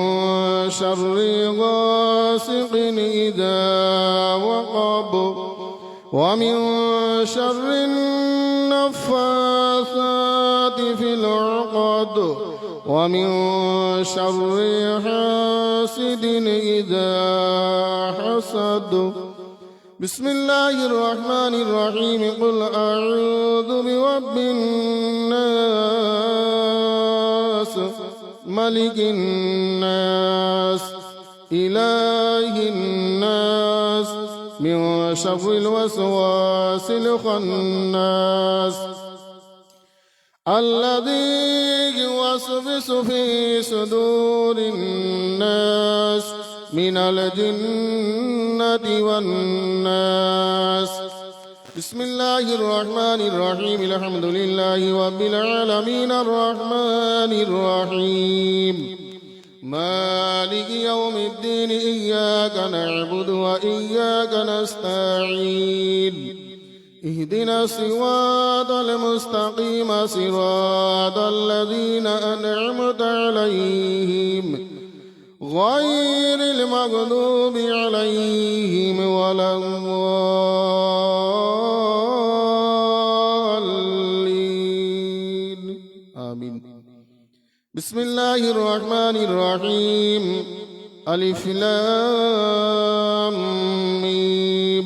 شر غاسق إذا وقب ومن شر النفاثات في العقد ومن شر حاسد إذا حسد بسم الله الرحمن الرحيم قل أعوذ برب الناس ملك الناس إله الناس من شر الوسواس الخناس الذي يوسوس في صدور الناس من الجنة والناس بسم الله الرحمن الرحيم الحمد لله رب العالمين الرحمن الرحيم مالك يوم الدين إياك نعبد وإياك نستعين اهدنا الصراط المستقيم صراط الذين أنعمت عليهم غير المغضوب عليهم ولا الضالين آمين بسم الله الرحمن الرحيم ألف لام ميم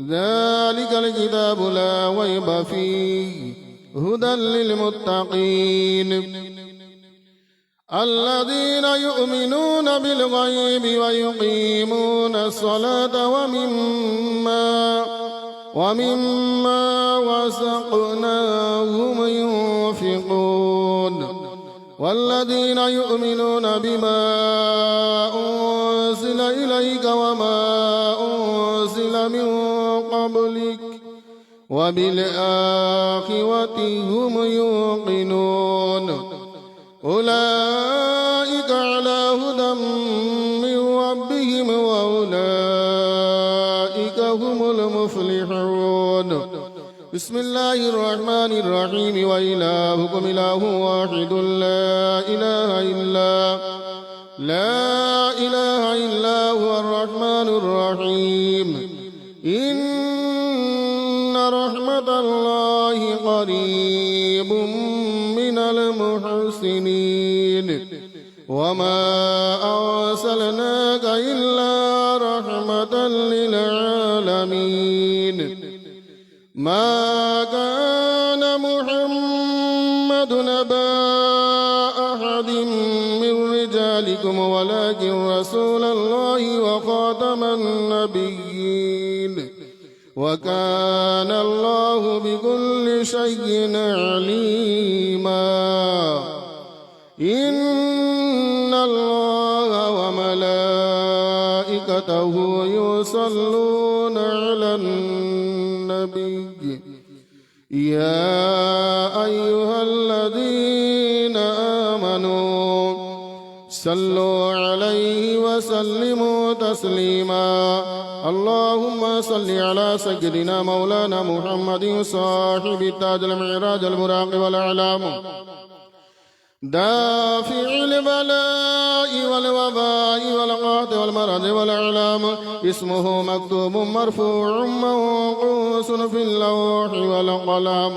ذلك الكتاب لا ريب فيه هدى للمتقين الذين يؤمنون بالغيب ويقيمون الصلاة ومما رزقناهم ينفقون والذين يؤمنون بما أنزل إليك وما أنزل من قبلك وبالآخرة هم يوقنون أولئك على هدى من ربهم وأولئك هم المفلحون. بسم الله الرحمن الرحيم. وإلهكم إله واحد لا إله إلا هو الرحمن الرحيم. إن رحمة الله قريب من المحسنين. وما أرسلناك إلا رحمة للعالمين. ما كان محمد نبا أحد من رجالكم ولكن رسول الله وخاتم النبيين وكان الله بكل شيء عليما. إن الله وملائكته يصلون على النبي يا أيها الذين آمنوا صلوا عليه وسلموا تسليما. اللهم صل على سيدنا مولانا محمد صاحب التاج المعراج البراق والأعلام دافع البلاء والوباء والقحط والمرض والأعلام. اسمه مكتوب مرفوع موقوس في اللوح والقلم.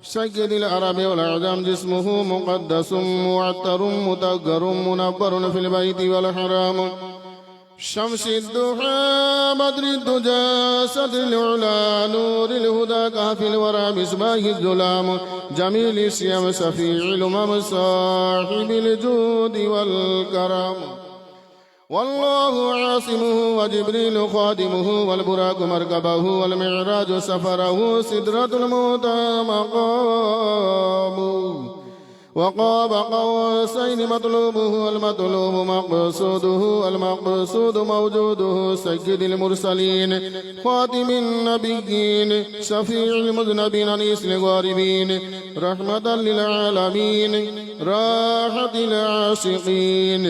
سيد العرب والأعجم جسمه مقدس معطر مطهر منبر في البيت والحرام. شمس الضحى بدر الدجى صدر العلا نور الهدى كهف الورى مصباح الظلام جميل الشيم شفيع الأمم صاحب الجود والكرم. والله عاصمه وجبريل خادمه والبراق مركبه والمعراج سفره سدرة المنتهى مقامه وقاب قوسين مطلوبه المطلوب مقصوده المقصود موجوده. سيد المرسلين خاتم النبيين شفيع المذنبين أنيس الغاربين رحمة للعالمين راحة العاشقين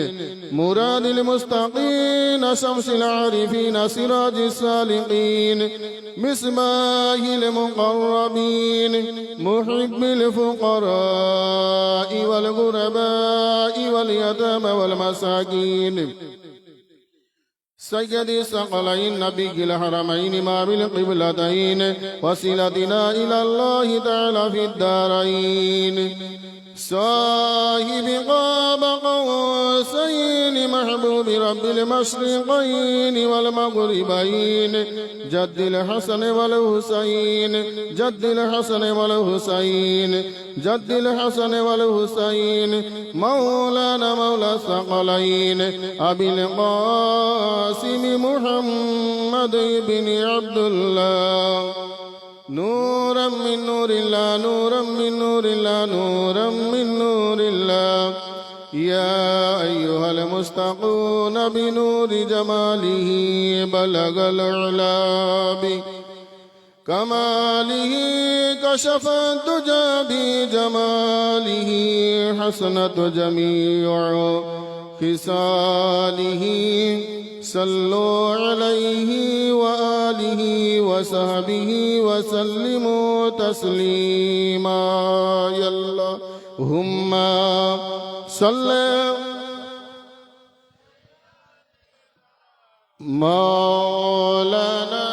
مراد المستقين شمس العارفين سراج السالقين مصباح المقربين محب الفقراء والغرباء واليتامى والمساكين. سيد الثقلين نبي الحرمين ما بالقبلتين وصلتنا إلى الله تعالى في الدارين. صاحب قاب قوسين محبوب رب المشرقين والمغربين جد الحسن والحسين جد الحسن والحسين جد الحسن والحسين مولانا مولى الثقلين أبي القاسم محمد بن عبد الله نورا من نور الله نورا من نور الله نورا من نور الله. يا أيها المستقون بنور جماله بلغ العلا بكماله كشف الدجى بجماله حسنت جميع خصاله. صلوا عليه وآله وصحبه وسلموا تسليما. يا اللهم صل مولانا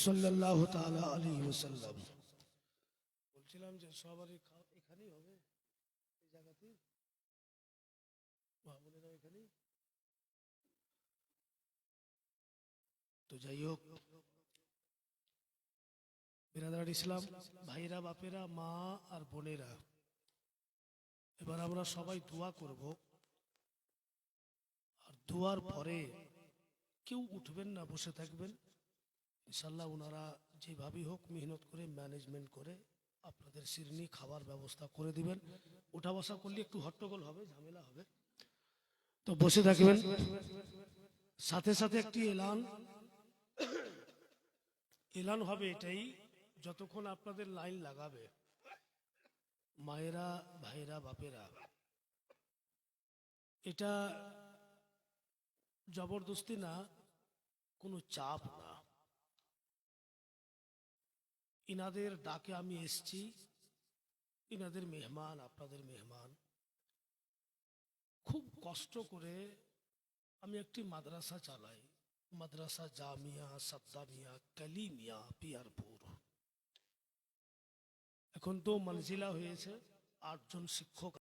সাল্লাল্লাহু তাআলা আলাইহি ওয়াসাল্লাম। বলছিলাম যে সবারই এখানেই হবে, এই জায়গাতে বোনেরা এখানেই তো। যাই হোক, বিরাদার ইসলাম, ভাইরা, বাপেরা, মা আর বোনেরা, এবার আমরা সবাই দোয়া করব। আর দোয়ার পরে কেউ উঠবেন না, বসে থাকবেন। ইনশাল্লাহ ওনারা যেভাবেই হোক মেহনত করে ম্যানেজমেন্ট করে আপনাদের সিরনি খাবার ব্যবস্থা করে দিবেন। ওঠা বসা করলে একটু হট্টগোল হবে, ঝামেলা হবে, তো বসে থাকবেন। সাথে সাথে একটি এলান হবে, এটাই, যতক্ষণ আপনাদের লাইন লাগাবে, মায়েরা, ভাইরা, বাপেরা, এটা জবরদস্তি না, কোনো চাপ না। ইনাদের ডাকে আমি এসছি, ইনাদের মেহমান, আপনাদের মেহমান। খুব কষ্ট করে আমি একটি মাদ্রাসা চালাই, মাদ্রাসা জামিয়া সাদ্দামিয়া কালিমিয়া পিয়ারপুর। এখন তো মনজিলা হয়েছে, 8 জন শিক্ষক